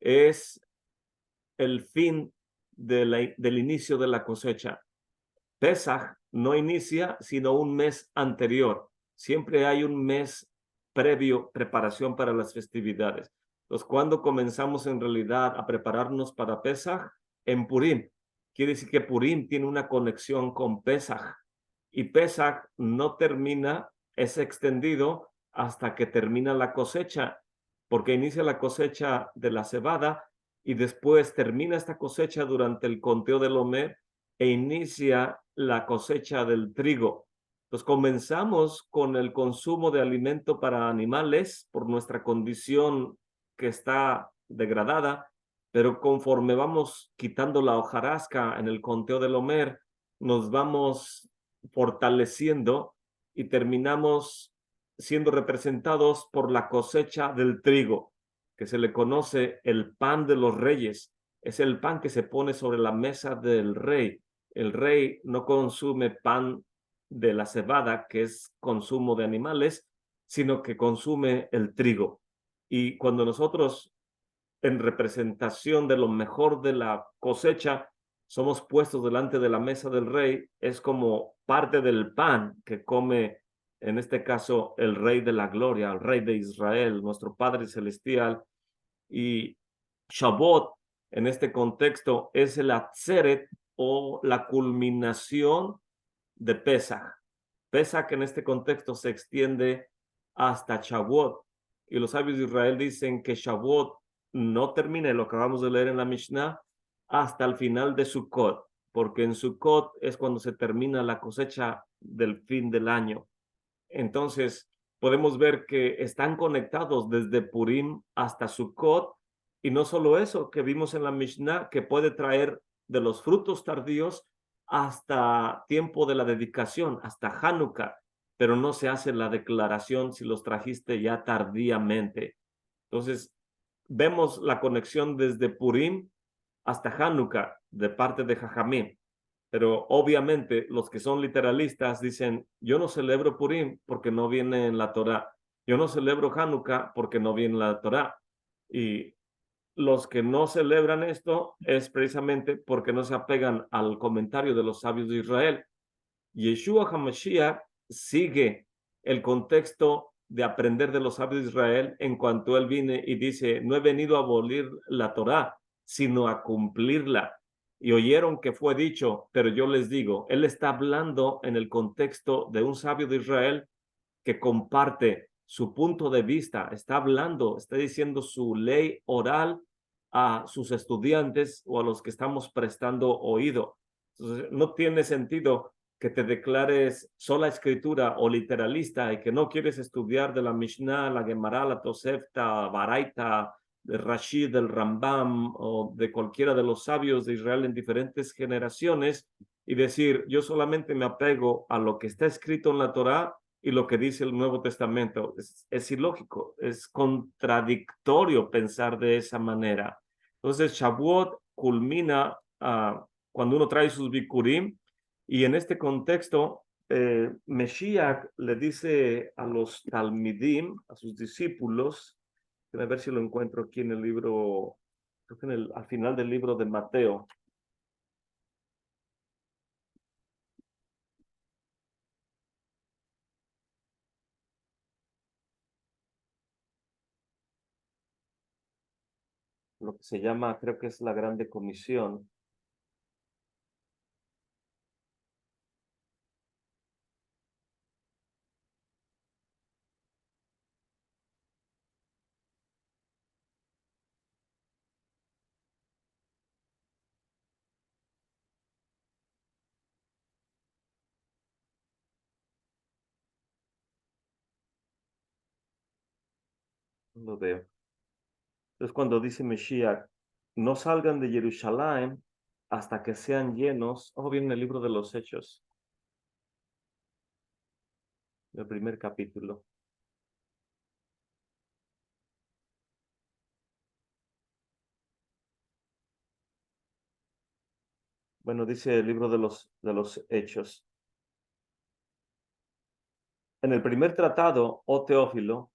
es el fin del inicio de la cosecha. Pesaj no inicia sino un mes anterior. Siempre hay un mes previo preparación para las festividades. Entonces, ¿cuándo comenzamos en realidad a prepararnos para Pesaj? En Purim. quiere decir que Purim tiene una conexión con Pesaj. Y Pesaj no termina, es extendido hasta que termina la cosecha, porque inicia la cosecha de la cebada y después termina esta cosecha durante el conteo del Omer e inicia la cosecha del trigo. Entonces comenzamos con el consumo de alimento para animales por nuestra condición que está degradada, pero conforme vamos quitando la hojarasca en el conteo del Omer, nos vamos fortaleciendo y terminamos siendo representados por la cosecha del trigo, que se le conoce el pan de los reyes. Es el pan que se pone sobre la mesa del rey. El rey no consume pan de la cebada, que es consumo de animales, sino que consume el trigo. Y cuando nosotros, en representación de lo mejor de la cosecha, somos puestos delante de la mesa del rey, es como parte del pan que come, en este caso, el rey de la gloria, el rey de Israel, nuestro Padre Celestial. Y Shavuot, en este contexto, es el atzeret o la culminación de Pesaj. Pesaj en este contexto se extiende hasta Shavuot. Y los sabios de Israel dicen que Shavuot no termina, lo acabamos de leer en la Mishnah, hasta el final de Sukkot, porque en Sukkot es cuando se termina la cosecha del fin del año. Entonces, podemos ver que están conectados desde Purim hasta Sukkot, y no solo eso, que vimos en la Mishnah, que puede traer de los frutos tardíos hasta tiempo de la dedicación, hasta Hanukkah, pero no se hace la declaración si los trajiste ya tardíamente. Entonces, vemos la conexión desde Purim hasta Hanukkah de parte de Jajamim. Pero obviamente los que son literalistas dicen, yo no celebro Purim porque no viene en la Torá. Yo no celebro Hanukkah porque no viene en la Torá. Y los que no celebran esto es precisamente porque no se apegan al comentario de los sabios de Israel. Yeshua HaMashiach sigue el contexto de aprender de los sabios de Israel en cuanto él viene y dice, no he venido a abolir la Torá, sino a cumplirla. Y oyeron que fue dicho, pero yo les digo, él está hablando en el contexto de un sabio de Israel que comparte su punto de vista, está hablando, está diciendo su ley oral a sus estudiantes o a los que estamos prestando oído. Entonces, no tiene sentido que te declares sola escritura o literalista y que no quieres estudiar de la Mishnah, la Gemara, la Tosefta, Baraita, de Rashid, del Rambam o de cualquiera de los sabios de Israel en diferentes generaciones y decir, yo solamente me apego a lo que está escrito en la Torá y lo que dice el Nuevo Testamento. Es ilógico, es contradictorio pensar de esa manera. Entonces, Shavuot culmina cuando uno trae sus bikurim, y en este contexto, Mesías le dice a los talmidim, a sus discípulos, a ver si lo encuentro aquí en el libro, creo que al final del libro de Mateo. Lo que se llama, creo que es la Grande Comisión. Lo veo. Entonces, cuando dice Mesías, no salgan de Jerusalén hasta que sean llenos, bien en el libro de los Hechos, el primer capítulo. Bueno, dice el libro de los Hechos. En el primer tratado, oh Teófilo,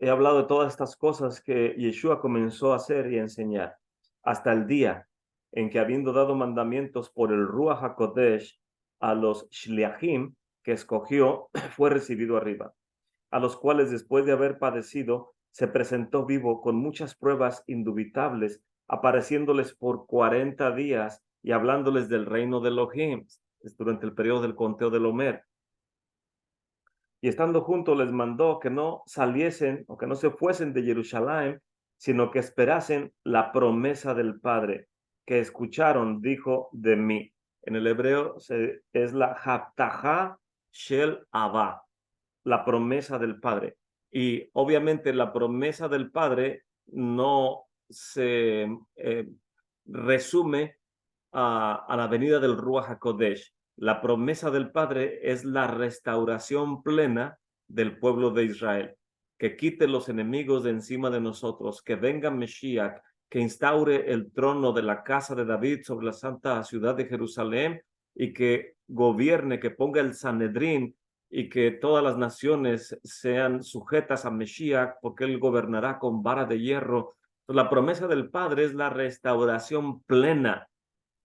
he hablado de todas estas cosas que Yeshua comenzó a hacer y a enseñar, hasta el día en que, habiendo dado mandamientos por el Ruach HaKodesh a los Shliachim que escogió, fue recibido arriba, a los cuales, después de haber padecido, se presentó vivo con muchas pruebas indubitables, apareciéndoles por 40 días y hablándoles del reino de Elohim, durante el periodo del conteo del Omer. Y estando juntos les mandó que no saliesen o que no se fuesen de Jerusalén, sino que esperasen la promesa del Padre, que escucharon, dijo, de mí. En el hebreo es la Haftaha Shel Abba, la promesa del Padre. Y obviamente la promesa del Padre no se resume a la venida del Ruach HaKodesh. La promesa del Padre es la restauración plena del pueblo de Israel, que quite los enemigos de encima de nosotros, que venga Mesías, que instaure el trono de la casa de David sobre la santa ciudad de Jerusalén y que gobierne, que ponga el Sanedrín y que todas las naciones sean sujetas a Mesías, porque él gobernará con vara de hierro. La promesa del Padre es la restauración plena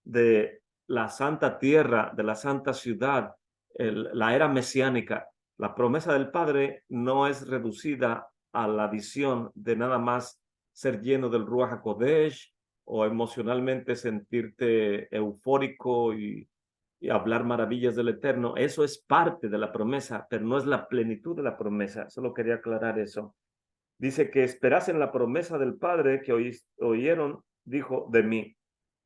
de la santa tierra, de la santa ciudad, la era mesiánica. La promesa del Padre no es reducida a la visión de nada más ser lleno del Ruach HaKodesh o emocionalmente sentirte eufórico y hablar maravillas del Eterno. Eso es parte de la promesa, pero no es la plenitud de la promesa. Solo quería aclarar eso. Dice que esperasen la promesa del Padre que oyeron, dijo, de mí.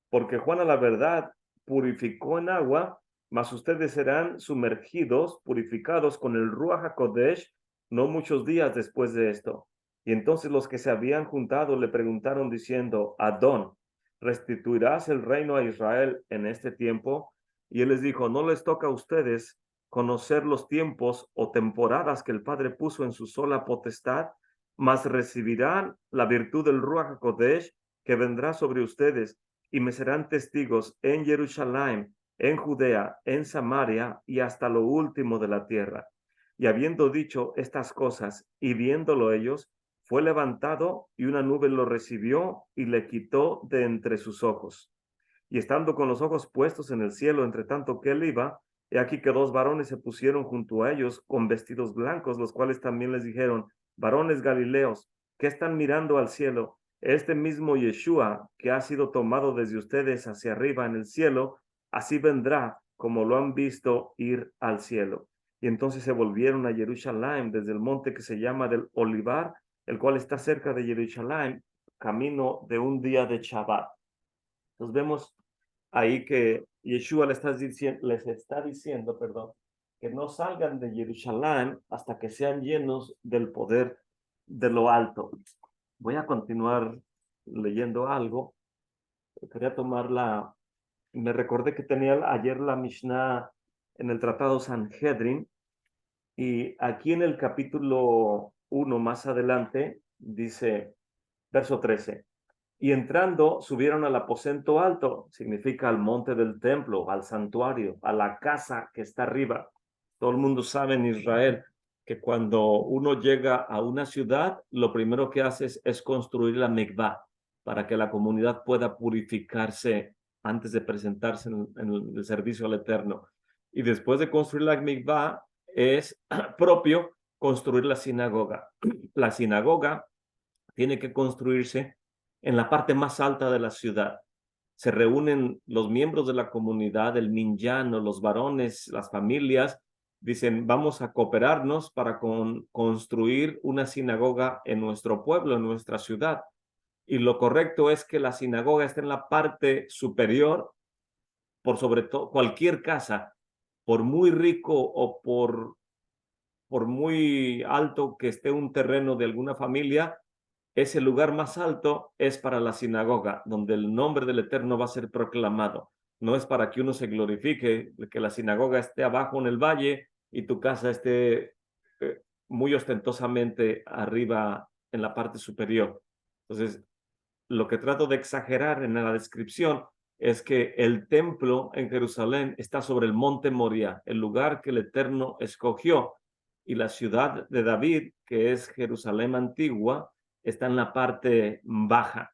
Porque Juan a la verdad purificó en agua, mas ustedes serán sumergidos, purificados con el Ruach HaKodesh, no muchos días después de esto. Y entonces los que se habían juntado le preguntaron diciendo, Adón, ¿restituirás el reino a Israel en este tiempo? Y él les dijo, no les toca a ustedes conocer los tiempos o temporadas que el Padre puso en su sola potestad, mas recibirán la virtud del Ruach HaKodesh que vendrá sobre ustedes y me serán testigos en Jerusalén, en Judea, en Samaria y hasta lo último de la tierra. Y habiendo dicho estas cosas y viéndolo ellos, fue levantado y una nube lo recibió y le quitó de entre sus ojos. Y estando con los ojos puestos en el cielo, entre tanto que él iba, he aquí que dos varones se pusieron junto a ellos con vestidos blancos, los cuales también les dijeron, varones galileos, ¿qué están mirando al cielo? Este mismo Yeshua que ha sido tomado desde ustedes hacia arriba en el cielo, así vendrá como lo han visto ir al cielo. Y entonces se volvieron a Jerusalén desde el monte que se llama del Olivar, el cual está cerca de Jerusalén, camino de un día de Shabbat. Entonces vemos ahí que Yeshua les está diciendo, que no salgan de Jerusalén hasta que sean llenos del poder de lo alto. Voy a continuar leyendo algo. Quería me recordé que tenía ayer la Mishnah en el Tratado Sanhedrin, y aquí en el capítulo 1 más adelante dice, verso 13, y entrando subieron al aposento alto, significa al monte del templo, al santuario, a la casa que está arriba. Todo el mundo sabe en Israel que cuando uno llega a una ciudad, lo primero que hace es construir la mikvah para que la comunidad pueda purificarse antes de presentarse en el servicio al Eterno. Y después de construir la mikvah, es propio construir la sinagoga. La sinagoga tiene que construirse en la parte más alta de la ciudad. Se reúnen los miembros de la comunidad, el minyan, los varones, las familias, dicen, vamos a cooperarnos para construir una sinagoga en nuestro pueblo, en nuestra ciudad. Y lo correcto es que la sinagoga esté en la parte superior, por sobre todo cualquier casa, por muy rico o por muy alto que esté un terreno de alguna familia, ese lugar más alto es para la sinagoga, donde el nombre del Eterno va a ser proclamado. No es para que uno se glorifique, que la sinagoga esté abajo en el valle y tu casa esté muy ostentosamente arriba en la parte superior. Entonces, lo que trato de exagerar en la descripción es que el templo en Jerusalén está sobre el monte Moria, el lugar que el Eterno escogió, y la ciudad de David, que es Jerusalén antigua, está en la parte baja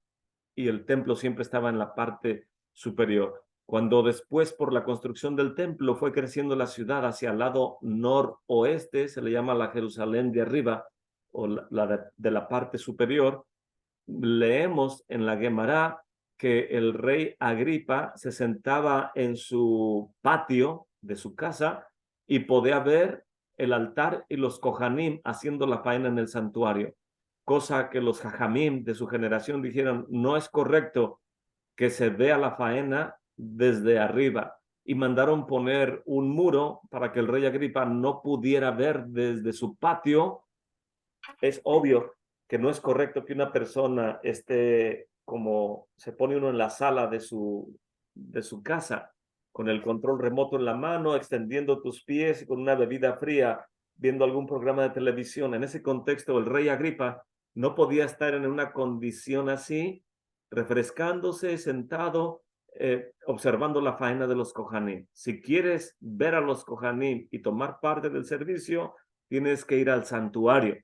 y el templo siempre estaba en la parte superior. Cuando después, por la construcción del templo, fue creciendo la ciudad hacia el lado noroeste, se le llama la Jerusalén de arriba o de la parte superior, leemos en la Gemara que el rey Agripa se sentaba en su patio de su casa y podía ver el altar y los Kohanim haciendo la faena en el santuario, cosa que los Jajamim de su generación dijeron, no es correcto que se vea la faena desde arriba, y mandaron poner un muro para que el rey Agripa no pudiera ver desde su patio. Es obvio que no es correcto que una persona esté como se pone uno en la sala de su casa, con el control remoto en la mano, extendiendo tus pies y con una bebida fría, viendo algún programa de televisión. En ese contexto, el rey Agripa no podía estar en una condición así, refrescándose, sentado, observando la faena de los Kohanim. Si quieres ver a los Kohanim y tomar parte del servicio, tienes que ir al santuario.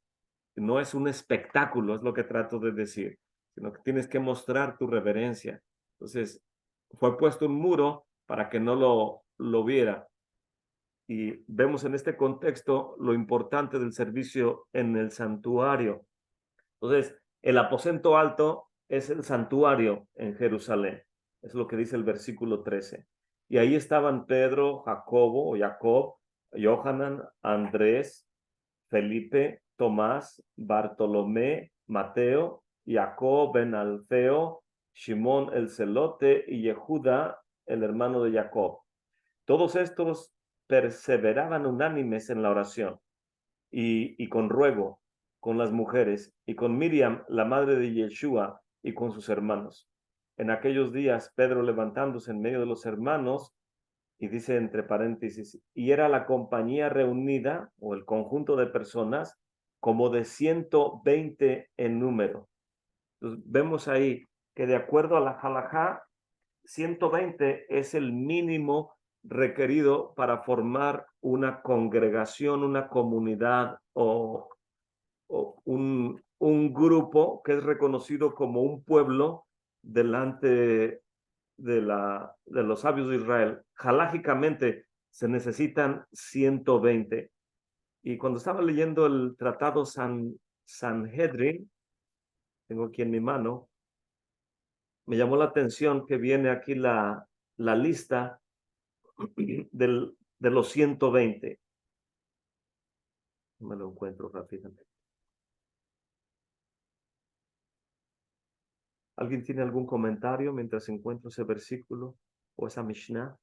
No es un espectáculo, es lo que trato de decir, sino que tienes que mostrar tu reverencia. Entonces, fue puesto un muro para que no lo viera. Y vemos en este contexto lo importante del servicio en el santuario. Entonces, el aposento alto es el santuario en Jerusalén. Es lo que dice el versículo 13. Y ahí estaban Pedro, Jacobo o Jacob, Johanan, Andrés, Felipe, Tomás, Bartolomé, Mateo, Jacob ben Alfeo, Simón el celote y Yehuda, el hermano de Jacob. Todos estos perseveraban unánimes en la oración y con ruego, con las mujeres y con Miriam, la madre de Yeshua, y con sus hermanos. En aquellos días, Pedro, levantándose en medio de los hermanos, y dice entre paréntesis, y era la compañía reunida o el conjunto de personas como de 120 en número. Entonces, vemos ahí que de acuerdo a la halajá, 120 es el mínimo requerido para formar una congregación, una comunidad o un grupo que es reconocido como un pueblo delante de los sabios de Israel. Halágicamente se necesitan 120. Y cuando estaba leyendo el tratado Sanhedrin, tengo aquí en mi mano, me llamó la atención que viene aquí la lista de los 120. Me lo encuentro rápidamente. ¿Alguien tiene algún comentario mientras encuentro ese versículo o esa Mishnah?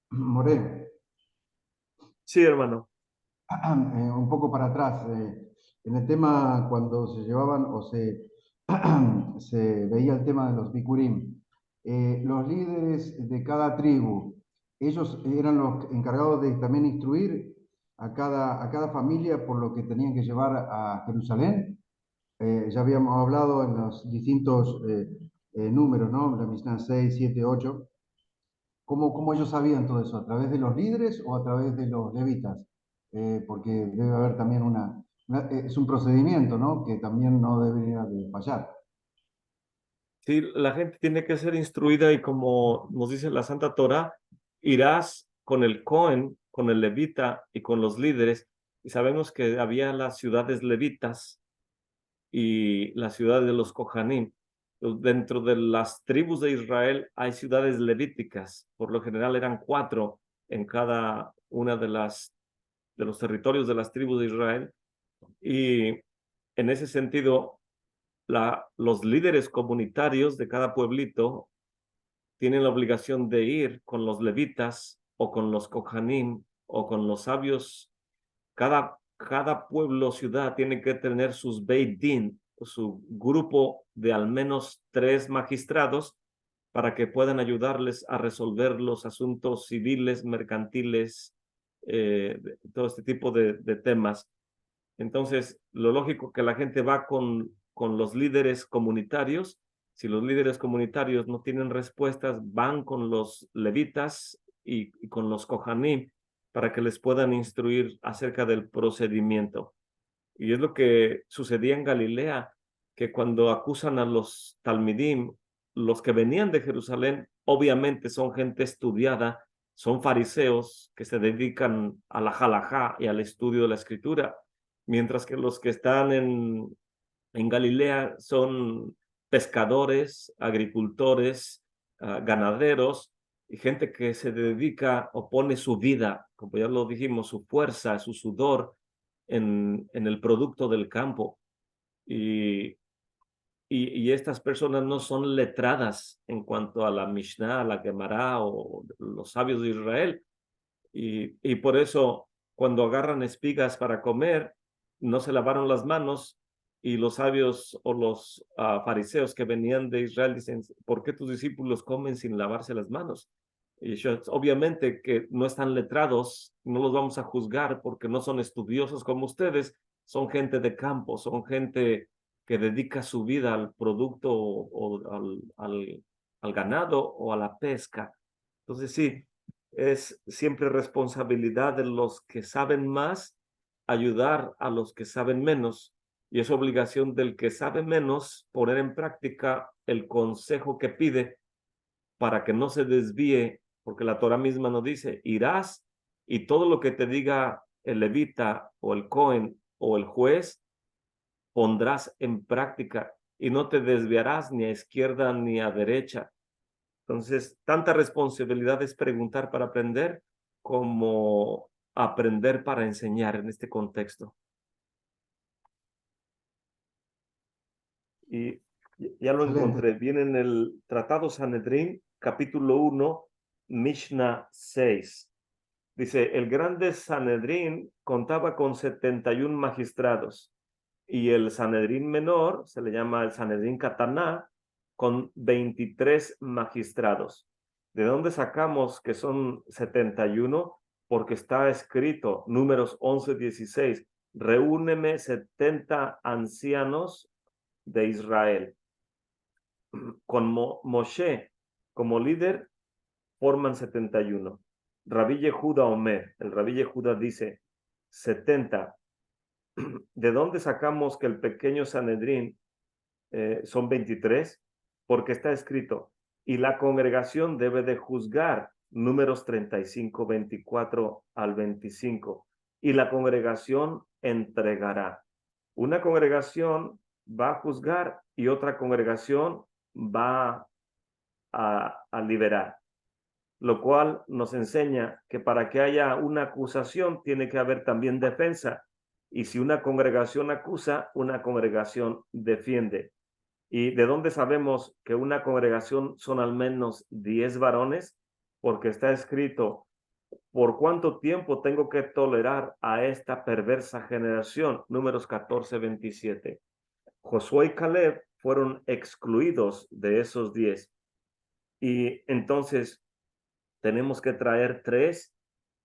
Morel, Sí, hermano. un poco para atrás, en el tema cuando se llevaban o se veía el tema de los bikurim, los líderes de cada tribu, ellos eran los encargados de también instruir a cada familia por lo que tenían que llevar a Jerusalén. Ya habíamos hablado en los distintos números, ¿no? La Mishnah 6, 7, 8. ¿Cómo ellos sabían todo eso? ¿A través de los líderes o a través de los levitas? Porque debe haber también es un procedimiento, ¿no? Que también no debería de fallar. Sí, la gente tiene que ser instruida y como nos dice la Santa Torá, irás con el Cohen, con el levita y con los líderes. Y sabemos que había las ciudades levitas y las ciudades de los Kohanim. Dentro de las tribus de Israel hay ciudades levíticas. Por lo general eran 4 en cada una de los territorios de las tribus de Israel. Y en ese sentido, los líderes comunitarios de cada pueblito tienen la obligación de ir con los levitas o con los kohanim o con los sabios. Cada pueblo o ciudad tiene que tener sus Beit Din, su grupo de al menos 3 magistrados para que puedan ayudarles a resolver los asuntos civiles, mercantiles, todo este tipo de temas. Entonces, lo lógico que la gente va con los líderes comunitarios. Si los líderes comunitarios no tienen respuestas, van con los levitas y con los kohanim para que les puedan instruir acerca del procedimiento. Y es lo que sucedía en Galilea, que cuando acusan a los talmidim, los que venían de Jerusalén, obviamente son gente estudiada son fariseos que se dedican a la halajá y al estudio de la escritura, mientras que los que están en Galilea son pescadores, agricultores, ganaderos y gente que se dedica o pone su vida, como ya lo dijimos, su fuerza, su sudor en el producto del campo. Y, y estas personas no son letradas en cuanto a la Mishnah, a la Gemara o los sabios de Israel. Y por eso cuando agarran espigas para comer, no se lavaron las manos y los sabios o los fariseos que venían de Israel dicen, ¿por qué tus discípulos comen sin lavarse las manos? Y ellos, obviamente que no están letrados, no los vamos a juzgar porque no son estudiosos como ustedes, son gente de campo, son gente que dedica su vida al producto o al ganado o a la pesca. Entonces sí, es siempre responsabilidad de los que saben más ayudar a los que saben menos y es obligación del que sabe menos poner en práctica el consejo que pide para que no se desvíe, porque la Torah misma nos dice, irás y todo lo que te diga el levita o el cohen o el juez pondrás en práctica y no te desviarás ni a izquierda ni a derecha. Entonces, tanta responsabilidad es preguntar para aprender como aprender para enseñar en este contexto. Y ya lo Excelente. encontré. Viene en el Tratado Sanedrín, capítulo 1, Mishnah 6. Dice, el grande Sanedrín contaba con 71 magistrados y el Sanedrín menor, se le llama el Sanedrín Kataná, con 23 magistrados. ¿De dónde sacamos que son 71? Porque está escrito, Números 11:16, reúneme 70 ancianos de Israel. Con Moshe como líder, forman 71. Rabí Yehuda Omer, el Rabí Yehuda dice 70. ¿De dónde sacamos que el pequeño Sanedrín son 23? Porque está escrito, y la congregación debe de juzgar, Números 35, 24 al 25, y la congregación entregará. Una congregación va a juzgar y otra congregación va a liberar, lo cual nos enseña que para que haya una acusación tiene que haber también defensa. Y si una congregación acusa, una congregación defiende. ¿Y de dónde sabemos que una congregación son al menos 10 varones? Porque está escrito, ¿por cuánto tiempo tengo que tolerar a esta perversa generación? Números 14:27. Josué y Caleb fueron excluidos de esos 10. Y entonces tenemos que traer 3,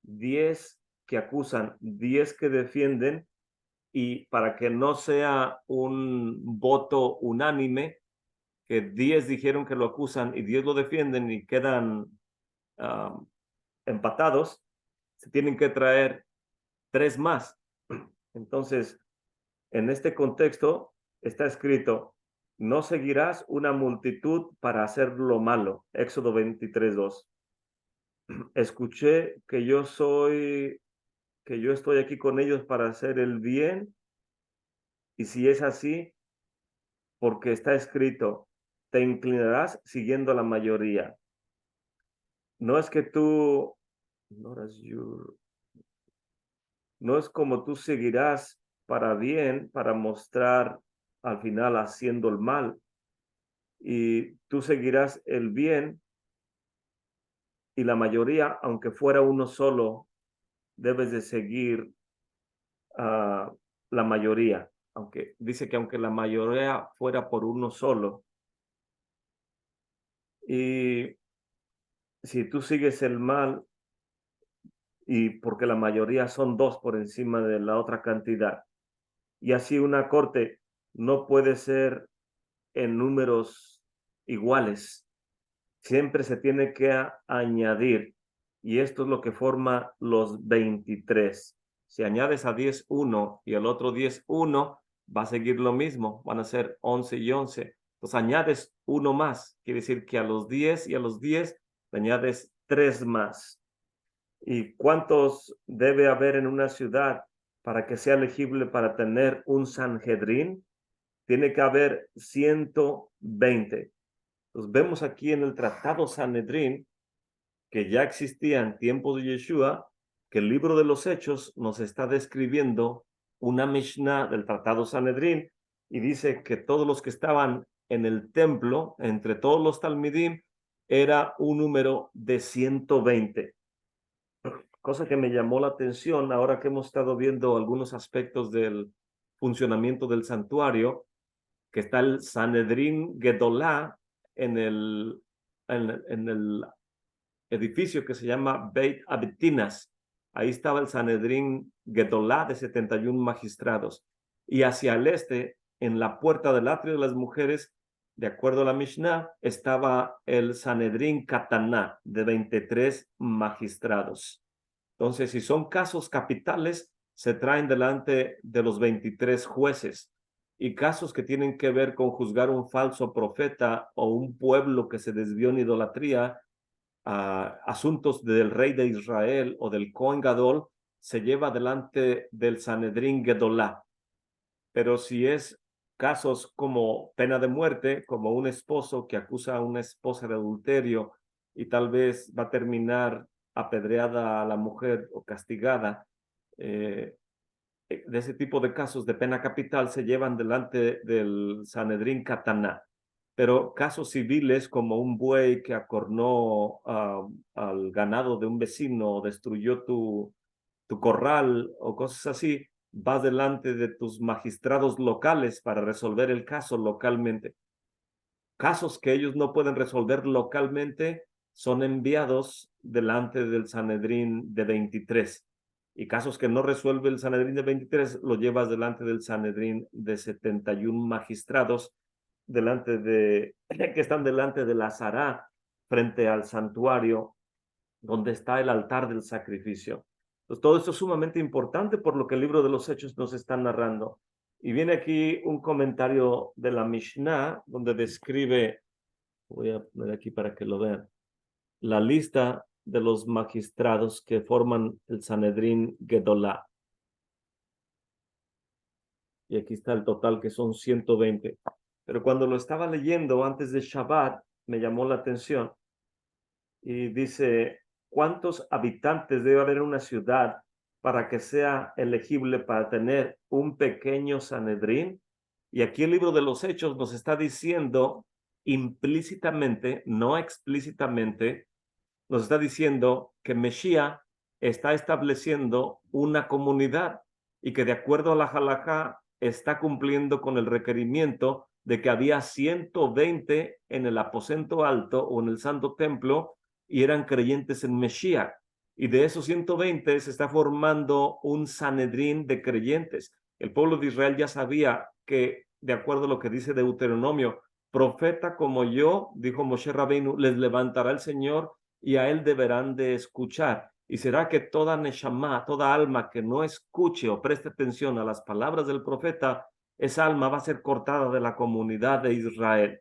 10 que acusan, 10 que defienden, y para que no sea un voto unánime, que 10 dijeron que lo acusan y 10 lo defienden y quedan empatados, se tienen que traer 3 más. Entonces, en este contexto está escrito, no seguirás una multitud para hacer lo malo. Éxodo 23:2. Escuché que yo estoy aquí con ellos para hacer el bien, y si es así, porque está escrito, te inclinarás siguiendo a la mayoría. No es que tú, no es como tú seguirás para bien, para mostrar al final haciendo el mal, y tú seguirás el bien, y la mayoría, aunque fuera uno solo, debes de seguir la mayoría, aunque dice que aunque la mayoría fuera por uno solo, y si tú sigues el mal, y porque la mayoría son 2 por encima de la otra cantidad, y así una corte no puede ser en números iguales, siempre se tiene que añadir, y esto es lo que forma los 23. Si añades a 10 1 y al otro 10 1, va a seguir lo mismo, van a ser 11 y 11. Entonces añades uno más, quiere decir que a los 10 y a los 10 le añades 3 más. ¿Y cuántos debe haber en una ciudad para que sea elegible para tener un Sanhedrín? Tiene que haber 120. Entonces vemos aquí en el Tratado Sanedrín, que ya existía en tiempos de Yeshua, que el libro de los Hechos nos está describiendo una Mishnah del Tratado Sanedrín y dice que todos los que estaban en el templo, entre todos los Talmidim, era un número de 120. Cosa que me llamó la atención ahora que hemos estado viendo algunos aspectos del funcionamiento del santuario, que está el Sanedrín Gedolá en el edificio que se llama Beit Abitinas. Ahí estaba el Sanedrín Gedolá de 71 magistrados. Y hacia el este, en la puerta del atrio de las mujeres, de acuerdo a la Mishnah, estaba el Sanedrín Kataná de 23 magistrados. Entonces, si son casos capitales, se traen delante de los 23 jueces. Y casos que tienen que ver con juzgar un falso profeta o un pueblo que se desvió en idolatría, asuntos del rey de Israel o del Cohen Gadol, se lleva delante del Sanedrín Gedolá. Pero si es casos como pena de muerte, como un esposo que acusa a una esposa de adulterio y tal vez va a terminar apedreada a la mujer o castigada, de ese tipo de casos de pena capital se llevan delante del Sanedrín Kataná. Pero casos civiles como un buey que acornó al ganado de un vecino o destruyó tu corral o cosas así, vas delante de tus magistrados locales para resolver el caso localmente. Casos que ellos no pueden resolver localmente son enviados delante del Sanedrín de 23. Y casos que no resuelve el Sanedrín de 23, lo llevas delante del Sanedrín de 71 magistrados que están delante de la Sará, frente al santuario donde está el altar del sacrificio. Entonces, todo esto es sumamente importante por lo que el libro de los Hechos nos está narrando. Y viene aquí un comentario de la Mishnah, donde describe, voy a poner aquí para que lo vean, la lista de los magistrados que forman el Sanedrín Gedolá. Y aquí está el total, que son 120. Pero cuando lo estaba leyendo antes de Shabbat, me llamó la atención y dice, ¿cuántos habitantes debe haber en una ciudad para que sea elegible para tener un pequeño Sanedrín? Y aquí el libro de los Hechos nos está diciendo implícitamente, no explícitamente, nos está diciendo que Mesías está estableciendo una comunidad y que de acuerdo a la halajá está cumpliendo con el requerimiento de que había 120 en el aposento alto o en el santo templo y eran creyentes en Mesías. Y de esos 120 se está formando un Sanedrín de creyentes. El pueblo de Israel ya sabía que, de acuerdo a lo que dice Deuteronomio, profeta como yo, dijo Moshe Rabbeinu, les levantará el Señor y a él deberán de escuchar. Y será que toda neshama, toda alma que no escuche o preste atención a las palabras del profeta, esa alma va a ser cortada de la comunidad de Israel.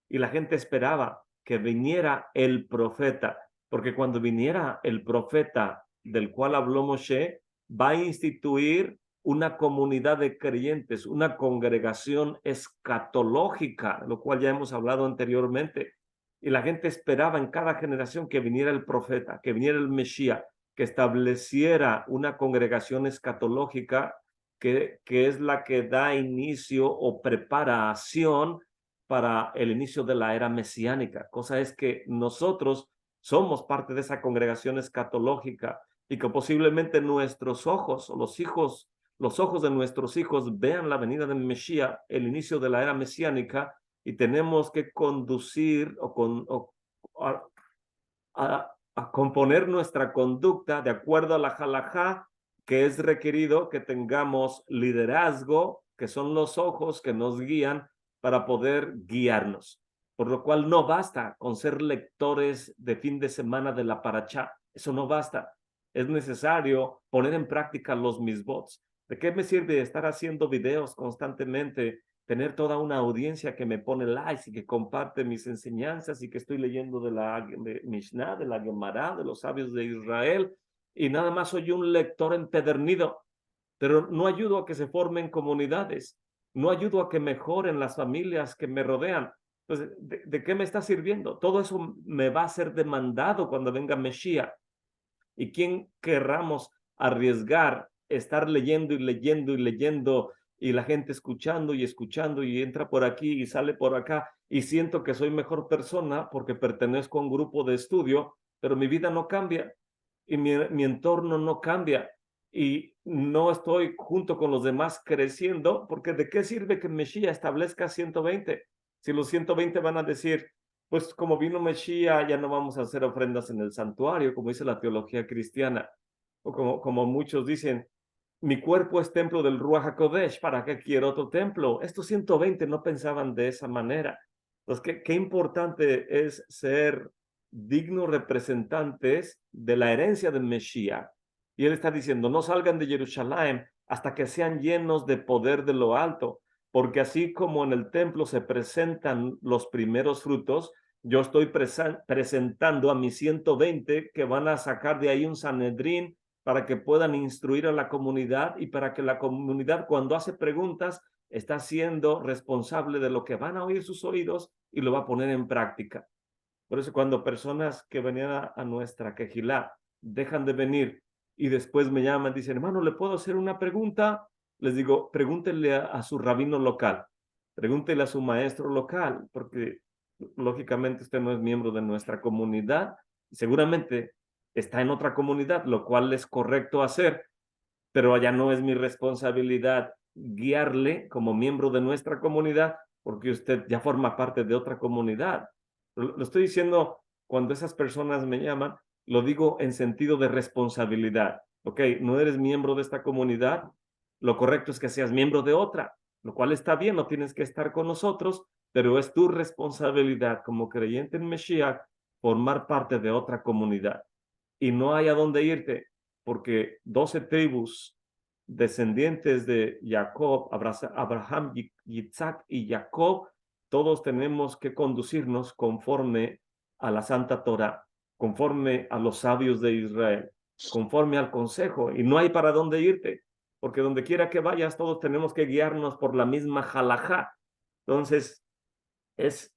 Y la gente esperaba que viniera el profeta, porque cuando viniera el profeta del cual habló Moshe, va a instituir una comunidad de creyentes, una congregación escatológica, lo cual ya hemos hablado anteriormente. Y la gente esperaba en cada generación que viniera el profeta, que viniera el Mesías, que estableciera una congregación escatológica que es la que da inicio o preparación para el inicio de la era mesiánica. Cosa es que nosotros somos parte de esa congregación escatológica y que posiblemente nuestros ojos o los ojos de nuestros hijos vean la venida del Mesías, el inicio de la era mesiánica, y tenemos que conducir a componer nuestra conducta de acuerdo a la halajá, que es requerido que tengamos liderazgo, que son los ojos que nos guían para poder guiarnos. Por lo cual no basta con ser lectores de fin de semana de la parachá. Eso no basta. Es necesario poner en práctica los misbots. ¿De qué me sirve estar haciendo videos constantemente, tener toda una audiencia que me pone likes y que comparte mis enseñanzas y que estoy leyendo de la Mishnah, de la Gemara, de los sabios de Israel, y nada más soy un lector empedernido, pero no ayudo a que se formen comunidades, no ayudo a que mejoren las familias que me rodean. Entonces, ¿de qué me está sirviendo? Todo eso me va a ser demandado cuando venga Mesías. ¿Y quién querramos arriesgar estar leyendo y leyendo y leyendo y la gente escuchando y escuchando y entra por aquí y sale por acá y siento que soy mejor persona porque pertenezco a un grupo de estudio, pero mi vida no cambia y mi entorno no cambia y no estoy junto con los demás creciendo, porque ¿de qué sirve que Mesías establezca 120? Si los 120 van a decir, pues como vino Mesías, ya no vamos a hacer ofrendas en el santuario, como dice la teología cristiana, o como muchos dicen, mi cuerpo es templo del Ruach HaKodesh, ¿para qué quiero otro templo? Estos 120 no pensaban de esa manera. Entonces, qué importante es ser dignos representantes de la herencia del Mesías. Y él está diciendo, no salgan de Jerusalén hasta que sean llenos de poder de lo alto, porque así como en el templo se presentan los primeros frutos, yo estoy presentando a mis 120 que van a sacar de ahí un Sanedrín para que puedan instruir a la comunidad y para que la comunidad cuando hace preguntas está siendo responsable de lo que van a oír sus oídos y lo va a poner en práctica. Por eso cuando personas que venían a nuestra quejilá dejan de venir y después me llaman, dicen, hermano, ¿le puedo hacer una pregunta? Les digo, pregúntenle a su rabino local, pregúntele a su maestro local, porque lógicamente usted no es miembro de nuestra comunidad, seguramente está en otra comunidad, lo cual es correcto hacer, pero allá no es mi responsabilidad guiarle como miembro de nuestra comunidad, porque usted ya forma parte de otra comunidad. Lo estoy diciendo cuando esas personas me llaman, lo digo en sentido de responsabilidad. Ok, no eres miembro de esta comunidad, lo correcto es que seas miembro de otra, lo cual está bien, no tienes que estar con nosotros, pero es tu responsabilidad como creyente en Mesías formar parte de otra comunidad. Y no hay a dónde irte, porque 12 tribus descendientes de Jacob, Abraham, Isaac y Jacob, todos tenemos que conducirnos conforme a la Santa Torah, conforme a los sabios de Israel, conforme al consejo, y no hay para dónde irte, porque donde quiera que vayas, todos tenemos que guiarnos por la misma halajá. Entonces, es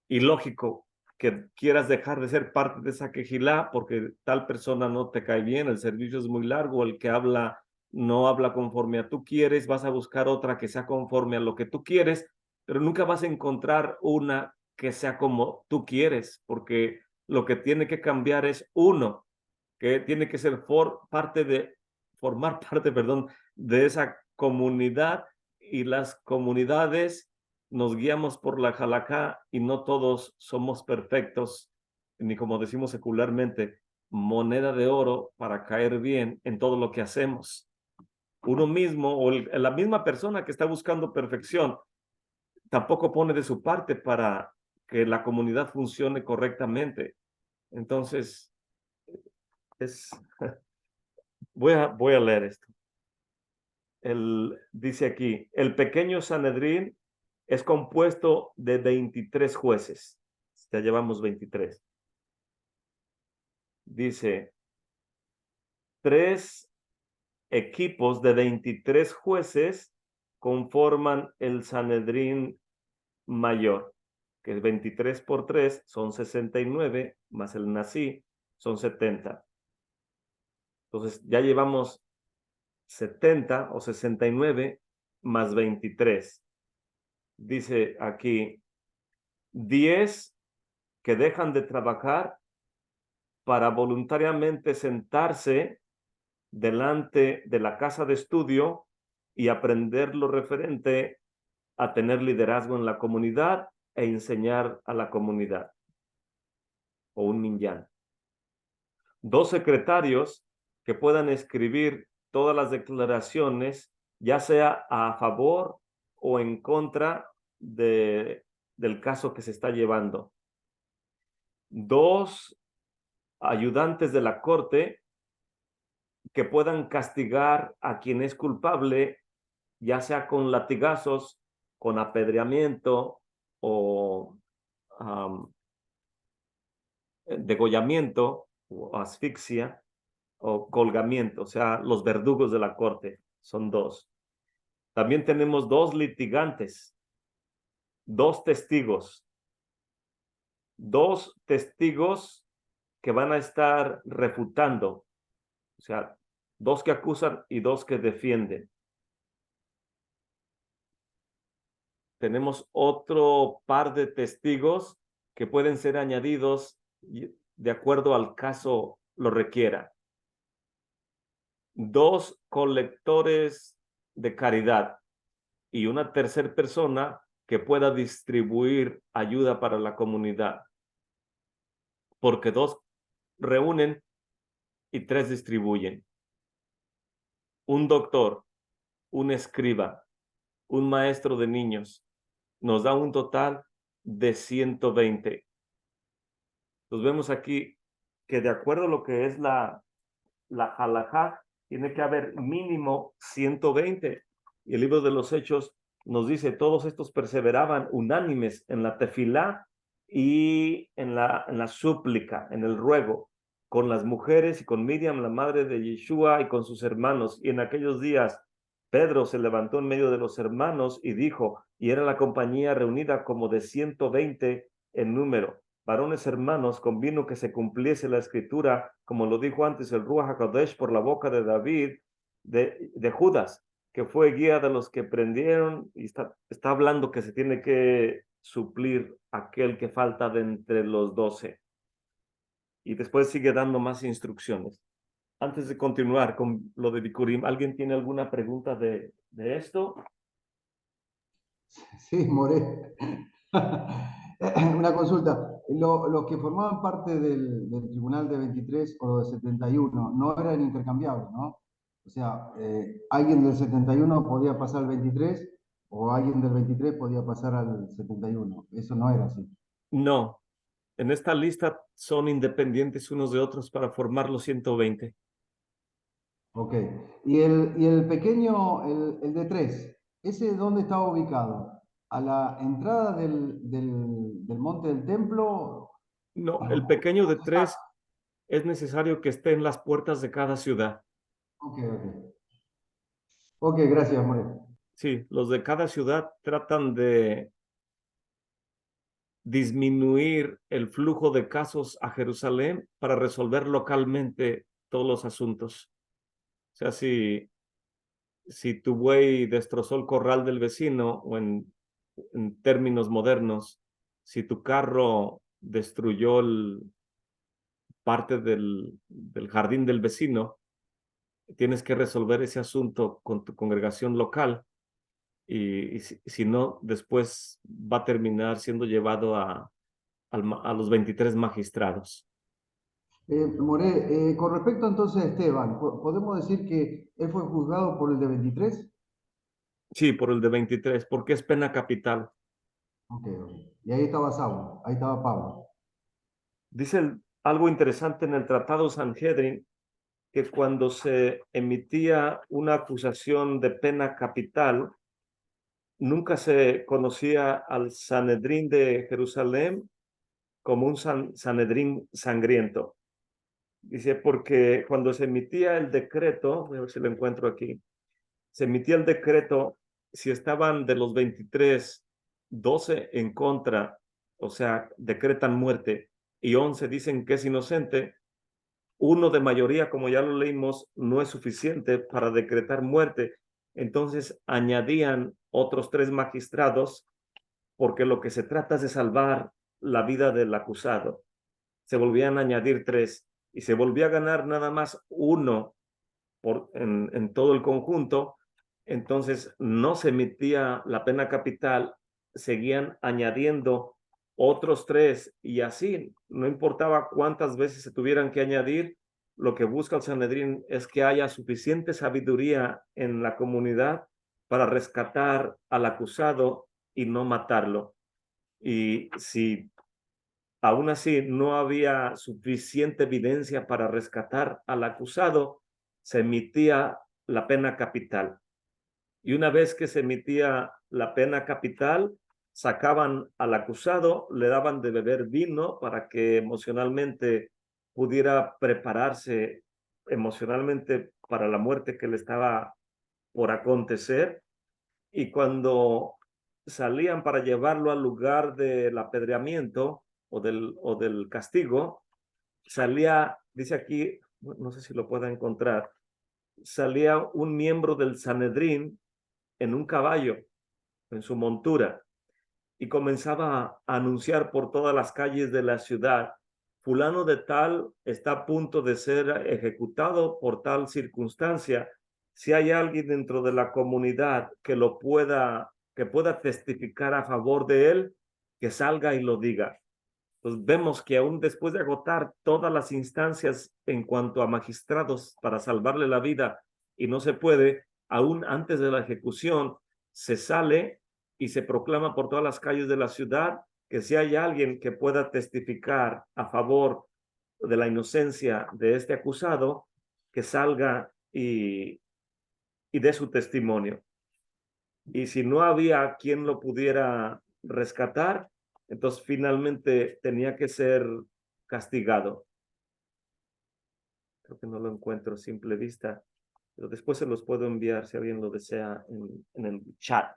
ilógico que quieras dejar de ser parte de esa quejilá porque tal persona no te cae bien, el servicio es muy largo, el que habla no habla conforme a tú quieres, vas a buscar otra que sea conforme a lo que tú quieres, pero nunca vas a encontrar una que sea como tú quieres, porque lo que tiene que cambiar es uno, que tiene que ser formar parte, perdón, de esa comunidad y las comunidades nos guiamos por la halajá y no todos somos perfectos, ni como decimos secularmente, moneda de oro para caer bien en todo lo que hacemos. Uno mismo o la misma persona que está buscando perfección tampoco pone de su parte para que la comunidad funcione correctamente. Entonces, es, voy a leer esto. Dice aquí, el pequeño Sanedrín es compuesto de 23 jueces. Ya llevamos 23. Dice, 3 equipos de 23 jueces conforman el Sanedrín mayor, que es 23 por 3 son 69, más el Nasí son 70. Entonces ya llevamos 70 o 69 más 23. Dice aquí, 10 que dejan de trabajar para voluntariamente sentarse delante de la casa de estudio y aprender lo referente a tener liderazgo en la comunidad e enseñar a la comunidad, o un minyan. 2 secretarios que puedan escribir todas las declaraciones, ya sea a favor o en contra del caso que se está llevando. 2 ayudantes de la corte que puedan castigar a quien es culpable, ya sea con latigazos, con apedreamiento o degollamiento o asfixia, o colgamiento, o sea, los verdugos de la corte, son dos. También tenemos dos litigantes, dos testigos que van a estar refutando, o sea, dos que acusan y dos que defienden. Tenemos otro par de testigos que pueden ser añadidos de acuerdo al caso lo requiera. Dos colectores de caridad y una tercera persona que pueda distribuir ayuda para la comunidad, porque dos reúnen y tres distribuyen. Un doctor, un escriba, un maestro de niños, nos da un total de 120. Entonces vemos aquí que de acuerdo a lo que es la halajá, tiene que haber mínimo 120. Y el libro de los Hechos nos dice, todos estos perseveraban unánimes en la tefilá y en la súplica, en el ruego, con las mujeres y con Miriam, la madre de Yeshua, y con sus hermanos. Y en aquellos días Pedro se levantó en medio de los hermanos y dijo, y era la compañía reunida como de 120 en número. Varones hermanos, convino que se cumpliese la escritura, como lo dijo antes el Ruach HaKodesh por la boca de David, de Judas, que fue guía de los que prendieron, y está hablando que se tiene que suplir aquel que falta de entre los 12. Y después sigue dando más instrucciones. Antes de continuar con lo de Bikurim, ¿alguien tiene alguna pregunta de esto? Sí, More. Una consulta. Los que formaban parte del tribunal de 23 o de 71 no eran intercambiables, ¿no? O sea, alguien del 71 podía pasar al 23 o alguien del 23 podía pasar al 71. Eso no era así. No, en esta lista son independientes unos de otros para formar los 120. Ok. Y el pequeño, el de 3, ¿ese dónde estaba ubicado? ¿A la entrada del monte del templo? No, el pequeño de 3 es necesario que esté en las puertas de cada ciudad. Ok, ok. Ok, gracias, More. Sí, los de cada ciudad tratan de disminuir el flujo de casos a Jerusalén para resolver localmente todos los asuntos. O sea, si tu buey destrozó el corral del vecino, o en términos modernos, si tu carro destruyó parte del jardín del vecino, tienes que resolver ese asunto con tu congregación local y si no, después va a terminar siendo llevado a los 23 magistrados. More, con respecto entonces a Esteban, ¿podemos decir que él fue juzgado por el de 23? Sí, por el de 23, porque es pena capital. Ok, ok. Y ahí estaba Saulo, ahí estaba Pablo. Dice algo interesante en el Tratado Sanhedrin, que cuando se emitía una acusación de pena capital, nunca se conocía al Sanedrín de Jerusalén como un Sanedrín sangriento. Dice, porque cuando se emitía el decreto, voy a ver si lo encuentro aquí, se emitía el decreto, si estaban de los 23, 12 en contra, o sea, decretan muerte, y 11 dicen que es inocente, uno de mayoría, como ya lo leímos, no es suficiente para decretar muerte. Entonces añadían otros 3 magistrados, porque lo que se trata es de salvar la vida del acusado. Se volvían a añadir 3 y se volvía a ganar nada más uno en todo el conjunto. Entonces no se emitía la pena capital, seguían añadiendo otros 3 y así, no importaba cuántas veces se tuvieran que añadir, lo que busca el Sanedrín es que haya suficiente sabiduría en la comunidad para rescatar al acusado y no matarlo. Y si aún así no había suficiente evidencia para rescatar al acusado, se emitía la pena capital. Y una vez que se emitía la pena capital, sacaban al acusado, le daban de beber vino para que emocionalmente pudiera prepararse emocionalmente para la muerte que le estaba por acontecer, y cuando salían para llevarlo al lugar del apedreamiento o del castigo, salía, dice aquí, no sé si lo pueda encontrar, salía un miembro del Sanedrín en un caballo, en su montura, y comenzaba a anunciar por todas las calles de la ciudad: fulano de tal está a punto de ser ejecutado por tal circunstancia. Si hay alguien dentro de la comunidad que pueda testificar a favor de él, que salga y lo diga. Pues vemos que aún después de agotar todas las instancias en cuanto a magistrados para salvarle la vida y no se puede, aún antes de la ejecución, se sale y se proclama por todas las calles de la ciudad que si hay alguien que pueda testificar a favor de la inocencia de este acusado, que salga y dé su testimonio. Y si no había quien lo pudiera rescatar, entonces finalmente tenía que ser castigado. Creo que no lo encuentro a simple vista, pero después se los puedo enviar si alguien lo desea en el chat.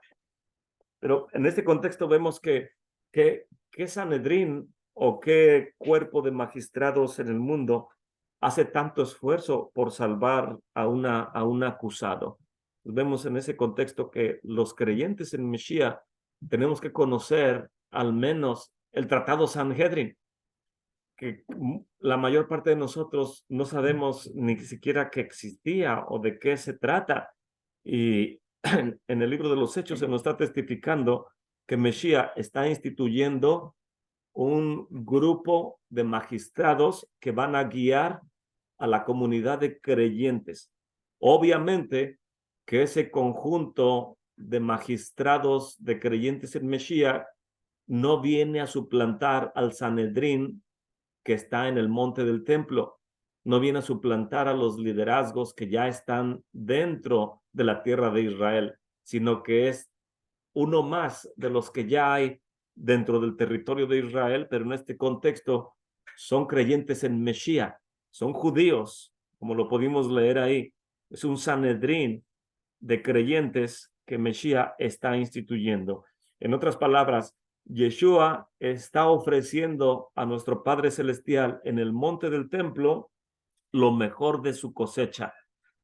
Pero en este contexto vemos que qué Sanedrín o qué cuerpo de magistrados en el mundo hace tanto esfuerzo por salvar a un acusado. Vemos en ese contexto que los creyentes en Mesías tenemos que conocer al menos el Tratado Sanhedrin, que la mayor parte de nosotros no sabemos ni siquiera que existía o de qué se trata. Y en el libro de los Hechos se nos está testificando que Mesías está instituyendo un grupo de magistrados que van a guiar a la comunidad de creyentes. Obviamente que ese conjunto de magistrados de creyentes en Mesías no viene a suplantar al Sanedrín que está en el monte del templo, no viene a suplantar a los liderazgos que ya están dentro de la tierra de Israel, sino que es uno más de los que ya hay dentro del territorio de Israel, pero en este contexto son creyentes en Mesías, son judíos, como lo pudimos leer ahí. Es un Sanedrín de creyentes que Mesías está instituyendo. En otras palabras, Yeshua está ofreciendo a nuestro Padre Celestial en el monte del templo lo mejor de su cosecha.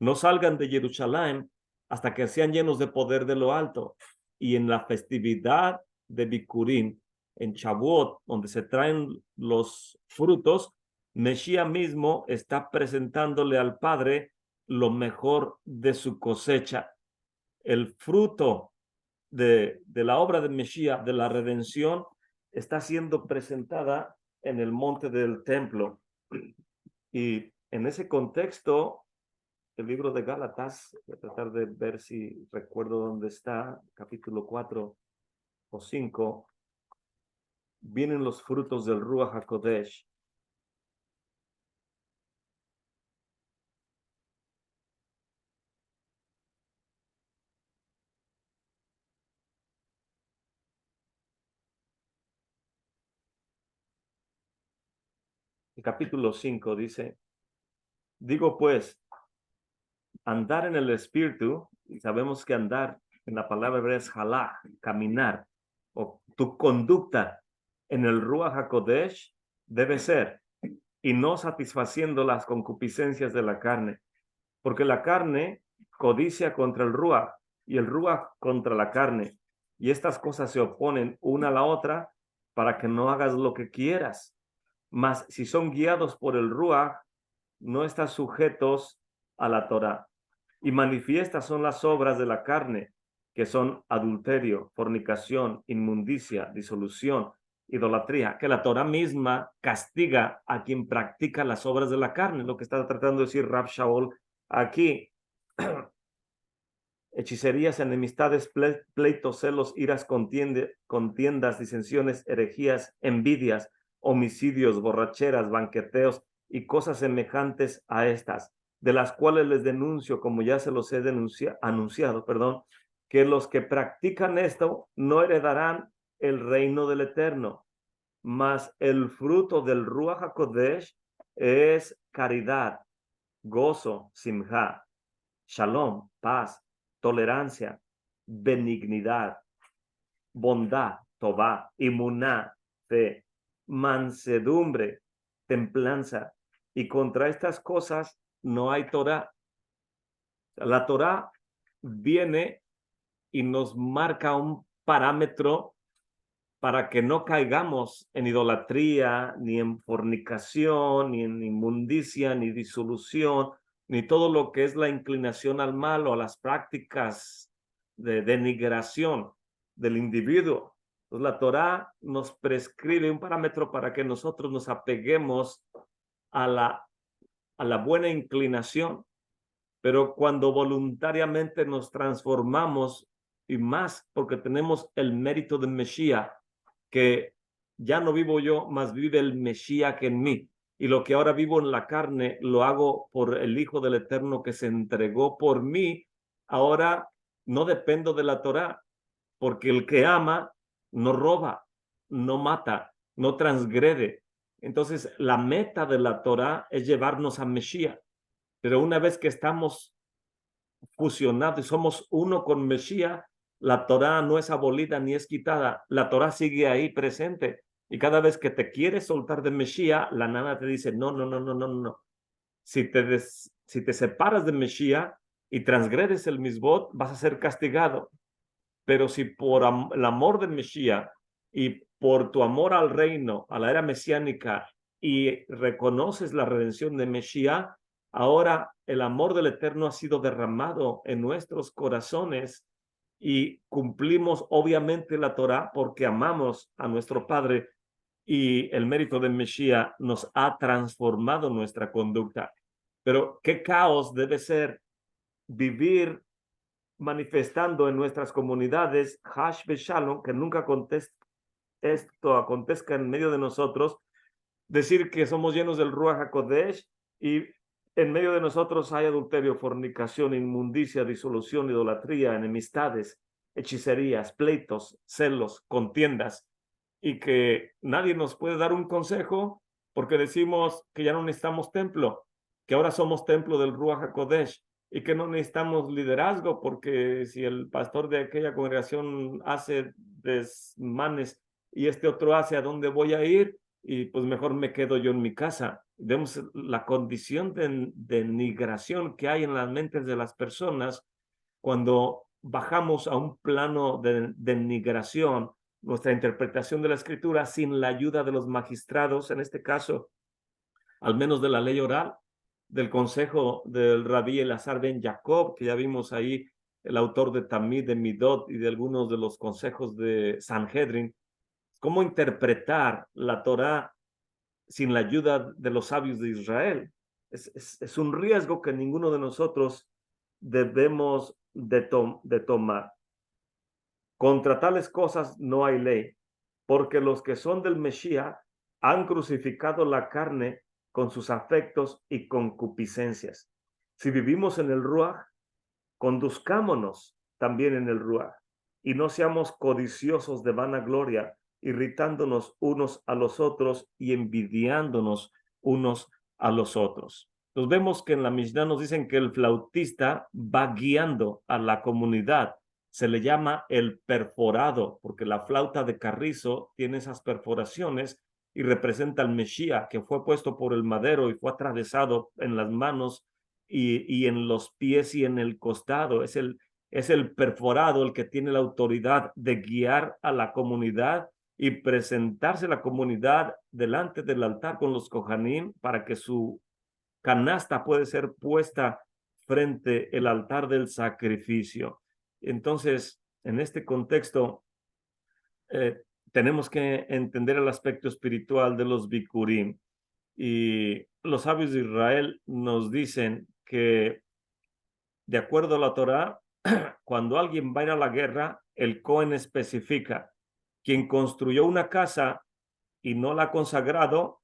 No salgan de Jerusalén hasta que sean llenos de poder de lo alto. Y en la festividad de Bikurim, en Shavuot, donde se traen los frutos, Mesías mismo está presentándole al Padre lo mejor de su cosecha. El fruto de la obra de Mesías, de la redención, está siendo presentada en el monte del templo. Y en ese contexto, el libro de Gálatas, voy a tratar de ver si recuerdo dónde está, capítulo 4 o 5, vienen los frutos del Ruach HaKodesh. El capítulo 5 dice: digo pues, andar en el Espíritu, y sabemos que andar en la palabra hebrea es halach, caminar, o tu conducta en el Ruach HaKodesh debe ser, y no satisfaciendo las concupiscencias de la carne, porque la carne codicia contra el Ruach y el Ruach contra la carne, y estas cosas se oponen una a la otra para que no hagas lo que quieras. Mas si son guiados por el Ruach, no están sujetos a la Torah. Y manifiestas son las obras de la carne, que son adulterio, fornicación, inmundicia, disolución, idolatría, que la Torah misma castiga a quien practica las obras de la carne, lo que está tratando de decir Rav Shaul aquí. Hechicerías, enemistades, pleitos, celos, iras, contiendas, disensiones, herejías, envidias, homicidios, borracheras, banqueteos y cosas semejantes a estas, de las cuales les denuncio, como ya se los he anunciado, que los que practican esto no heredarán el reino del Eterno, mas el fruto del Ruach HaKodesh es caridad, gozo, simja, shalom, paz, tolerancia, benignidad, bondad, tová, imuná, fe, mansedumbre, templanza. Y contra estas cosas no hay Torah. La Torah viene y nos marca un parámetro para que no caigamos en idolatría, ni en fornicación, ni en inmundicia, ni disolución, ni todo lo que es la inclinación al mal o a las prácticas de denigración del individuo. Entonces, la Torá nos prescribe un parámetro para que nosotros nos apeguemos a la buena inclinación, pero cuando voluntariamente nos transformamos, y más porque tenemos el mérito de Mesías, que ya no vivo yo, más vive el Mesías que en mí. Y lo que ahora vivo en la carne, lo hago por el Hijo del Eterno que se entregó por mí. Ahora no dependo de la Torá, porque el que ama no roba, no mata, no transgrede. Entonces, la meta de la Torá es llevarnos a Mesías. Pero una vez que estamos fusionados y somos uno con Mesías, la Torá no es abolida ni es quitada. La Torá sigue ahí presente. Y cada vez que te quieres soltar de Mesías, la nana te dice, no, no, no, no, no, no. Si te separas de Mesías y transgredes el misbot, vas a ser castigado. Pero si por el amor del Mesías y por tu amor al reino, a la era mesiánica, y reconoces la redención de Mesías, ahora el amor del Eterno ha sido derramado en nuestros corazones y cumplimos obviamente la Torá porque amamos a nuestro Padre, y el mérito del Mesías nos ha transformado nuestra conducta. Pero qué caos debe ser vivir manifestando en nuestras comunidades Hash Shalom, que nunca esto acontezca en medio de nosotros, decir que somos llenos del Ruach HaKodesh y en medio de nosotros hay adulterio, fornicación, inmundicia, disolución, idolatría, enemistades, hechicerías, pleitos, celos, contiendas, y que nadie nos puede dar un consejo porque decimos que ya no necesitamos templo, que ahora somos templo del Ruach HaKodesh, y que no necesitamos liderazgo porque si el pastor de aquella congregación hace desmanes y este otro hace, ¿a dónde voy a ir? Y pues mejor me quedo yo en mi casa. Vemos la condición de denigración que hay en las mentes de las personas cuando bajamos a un plano de denigración nuestra interpretación de la escritura sin la ayuda de los magistrados, en este caso, al menos de la ley oral, del consejo del Rabí Elazar ben Jacob, que ya vimos ahí, el autor de Tamid, de Midot y de algunos de los consejos de Sanhedrin. ¿Cómo interpretar la Torá sin la ayuda de los sabios de Israel? Es un riesgo que ninguno de nosotros debemos de tomar. Contra tales cosas no hay ley, porque los que son del Mesías han crucificado la carne con sus afectos y concupiscencias. Si vivimos en el Ruach, conduzcámonos también en el Ruach, y no seamos codiciosos de vanagloria, irritándonos unos a los otros y envidiándonos unos a los otros. Entonces vemos que en la Mishnah nos dicen que el flautista va guiando a la comunidad. Se le llama el perforado, porque la flauta de carrizo tiene esas perforaciones y representa al Mesías que fue puesto por el madero y fue atravesado en las manos y en los pies y en el costado. Es el perforado el que tiene la autoridad de guiar a la comunidad y presentarse a la comunidad delante del altar con los kohanim para que su canasta puede ser puesta frente al altar del sacrificio. Entonces, en este contexto, tenemos que entender el aspecto espiritual de los bikurim. Y los sabios de Israel nos dicen que, de acuerdo a la Torá, cuando alguien va a ir a la guerra, el Cohen especifica: quien construyó una casa y no la ha consagrado,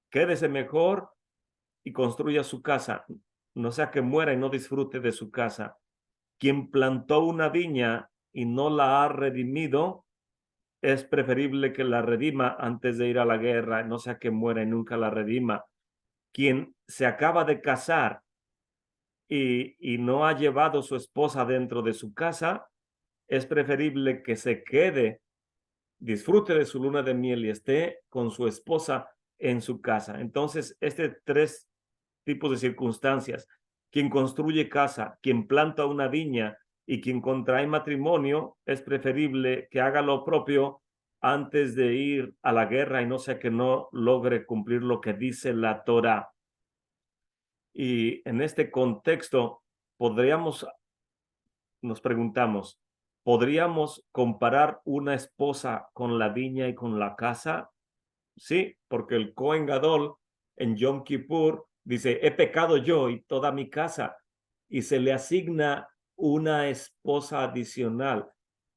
quédese mejor y construya su casa, no sea que muera y no disfrute de su casa. Quien plantó una viña y no la ha redimido, es preferible que la redima antes de ir a la guerra, no sea que muera y nunca la redima. Quien se acaba de casar y no ha llevado su esposa dentro de su casa, es preferible que se quede, disfrute de su luna de miel y esté con su esposa en su casa. Entonces, tres tipos de circunstancias: quien construye casa, quien planta una viña y quien contrae matrimonio, es preferible que haga lo propio antes de ir a la guerra y no sea que no logre cumplir lo que dice la Torá. Y en este contexto, nos preguntamos, ¿podríamos comparar una esposa con la viña y con la casa? Sí, porque el Cohen Gadol en Yom Kippur dice, he pecado yo y toda mi casa, y se le asigna una esposa adicional,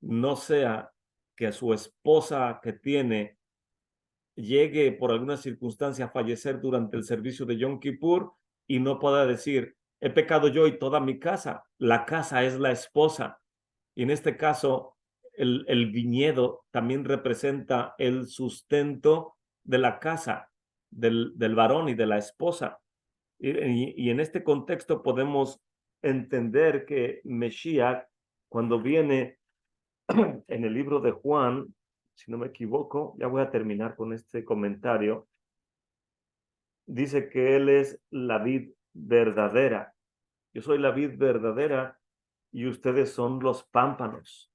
no sea que su esposa que tiene llegue por alguna circunstancia a fallecer durante el servicio de Yom Kippur y no pueda decir, he pecado yo y toda mi casa. La casa es la esposa. Y en este caso, el viñedo también representa el sustento de la casa, del varón y de la esposa. Y en este contexto podemos entender que Mesías, cuando viene en el libro de Juan, si no me equivoco, ya voy a terminar con este comentario, dice que Él es la vid verdadera. Yo soy la vid verdadera y ustedes son los pámpanos.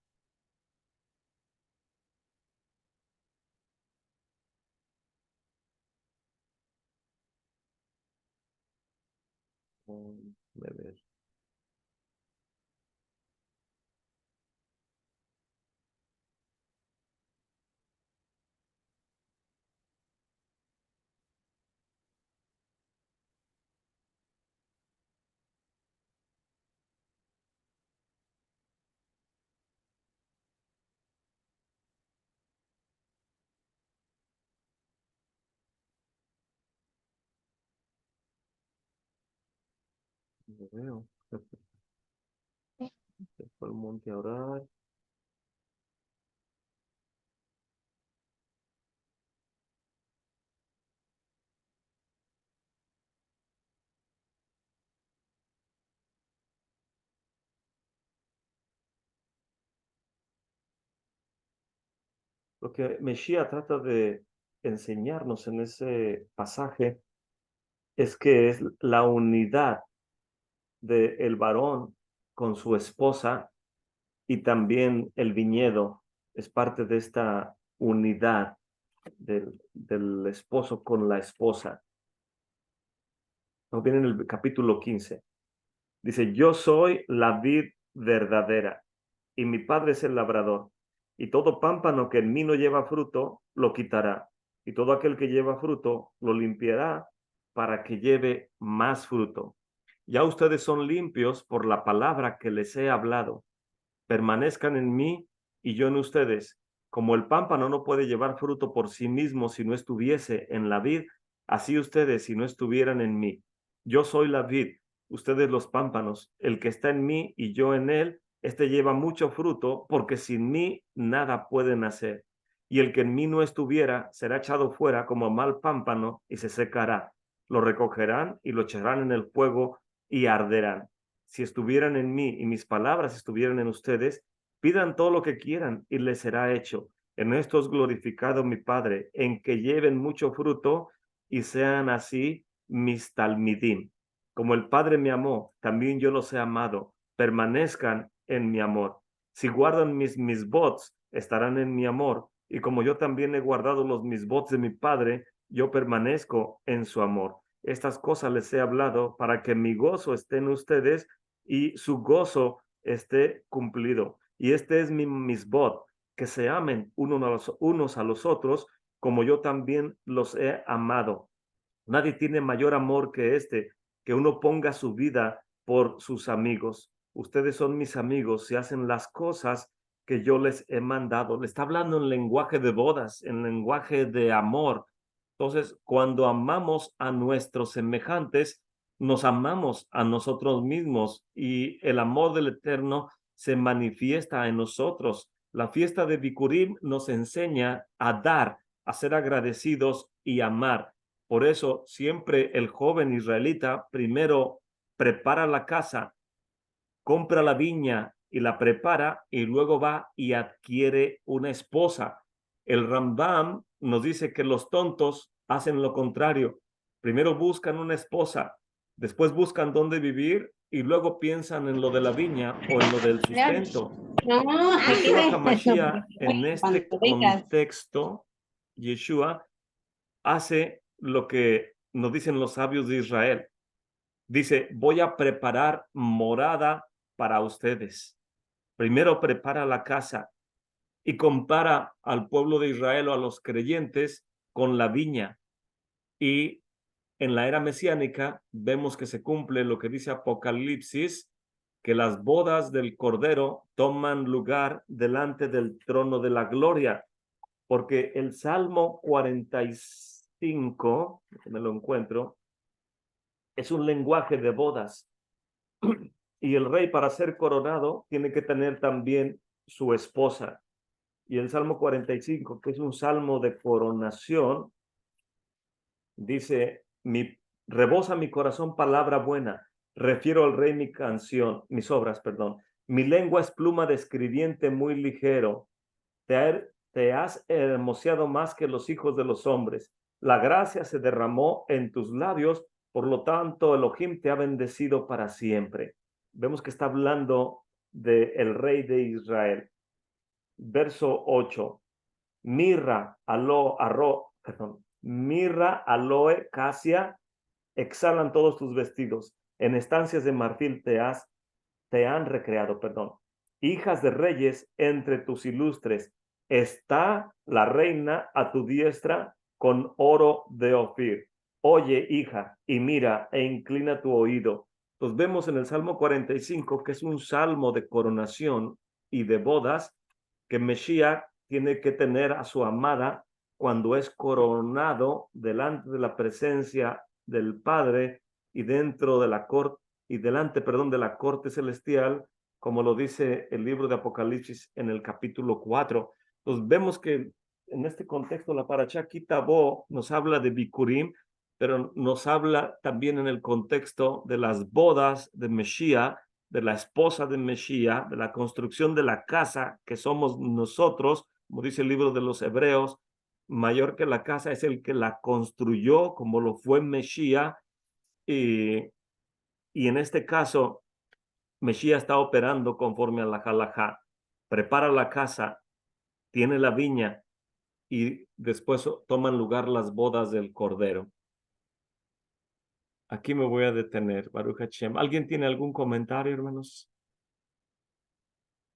A ver. Lo veo. Se fue al monte a orar. Lo que Mesías trata de enseñarnos en ese pasaje es que es la unidad del varón con su esposa, y también el viñedo es parte de esta unidad del esposo con la esposa. Nos viene en el capítulo 15. Dice, yo soy la vid verdadera y mi padre es el labrador. Y todo pámpano que en mí no lleva fruto, lo quitará. Y todo aquel que lleva fruto, lo limpiará para que lleve más fruto. Ya ustedes son limpios por la palabra que les he hablado. Permanezcan en mí y yo en ustedes. Como el pámpano no puede llevar fruto por sí mismo si no estuviese en la vid, así ustedes si no estuvieran en mí. Yo soy la vid, ustedes los pámpanos. El que está en mí y yo en él, este lleva mucho fruto, porque sin mí nada pueden hacer. Y el que en mí no estuviera será echado fuera como mal pámpano y se secará. Lo recogerán y lo echarán en el fuego y arderán. Si estuvieran en mí y mis palabras estuvieran en ustedes, pidan todo lo que quieran y les será hecho. En esto es glorificado mi Padre, en que lleven mucho fruto y sean así mis talmidim. Como el Padre me amó, también yo los he amado. Permanezcan en mi amor. Si guardan mis votos, estarán en mi amor. Y como yo también he guardado los votos de mi Padre, yo permanezco en su amor. Estas cosas les he hablado para que mi gozo esté en ustedes y su gozo esté cumplido. Y este es mi misbot, que se amen unos a los otros, como yo también los he amado. Nadie tiene mayor amor que este, que uno ponga su vida por sus amigos. Ustedes son mis amigos si hacen las cosas que yo les he mandado. Le está hablando en lenguaje de bodas, en lenguaje de amor. Entonces, cuando amamos a nuestros semejantes, nos amamos a nosotros mismos y el amor del Eterno se manifiesta en nosotros. La fiesta de Bikurim nos enseña a dar, a ser agradecidos y amar. Por eso siempre el joven israelita primero prepara la casa, compra la viña y la prepara y luego va y adquiere una esposa. El Rambam nos dice que los tontos hacen lo contrario. Primero buscan una esposa, después buscan dónde vivir y luego piensan en lo de la viña o en lo del sustento. No, hay que Yeshua ver. HaMashiach, en este Cuando digas. contexto, Yeshua hace lo que nos dicen los sabios de Israel. Dice, voy a preparar morada para ustedes. Primero prepara la casa y compara al pueblo de Israel o a los creyentes con la viña. Y en la era mesiánica vemos que se cumple lo que dice Apocalipsis, que las bodas del Cordero toman lugar delante del trono de la gloria, porque el Salmo 45, me lo encuentro, es un lenguaje de bodas. Y el rey, para ser coronado, tiene que tener también su esposa. Y el Salmo 45, que es un salmo de coronación, dice, rebosa mi corazón palabra buena, refiero al rey mi canción, mis obras, perdón. Mi lengua es pluma de escribiente muy ligero. Te has hermoseado más que los hijos de los hombres. La gracia se derramó en tus labios, por lo tanto Elohim te ha bendecido para siempre. Vemos que está hablando del rey de Israel. Verso 8. Mirra, aloe, casia, exhalan todos tus vestidos. En estancias de marfil te han recreado, perdón. Hijas de reyes entre tus ilustres, está la reina a tu diestra con oro de Ofir. Oye, hija, y mira, e inclina tu oído. Pues vemos en el Salmo 45, que es un salmo de coronación y de bodas, que Mesías tiene que tener a su amada cuando es coronado delante de la presencia del Padre y dentro de la corte y delante, perdón, de la corte celestial, como lo dice el libro de Apocalipsis en el capítulo 4. Entonces vemos que en este contexto la Parashá Ki Tavo nos habla de Bikurim, pero nos habla también en el contexto de las bodas de Mesías, de la esposa de Mesías, de la construcción de la casa que somos nosotros, como dice el libro de los Hebreos, mayor que la casa es el que la construyó, como lo fue Mesías, y en este caso, Mesías está operando conforme a la halajá. Prepara la casa, tiene la viña y después toman lugar las bodas del Cordero. Aquí me voy a detener, Baruch Hashem. ¿Alguien tiene algún comentario, hermanos?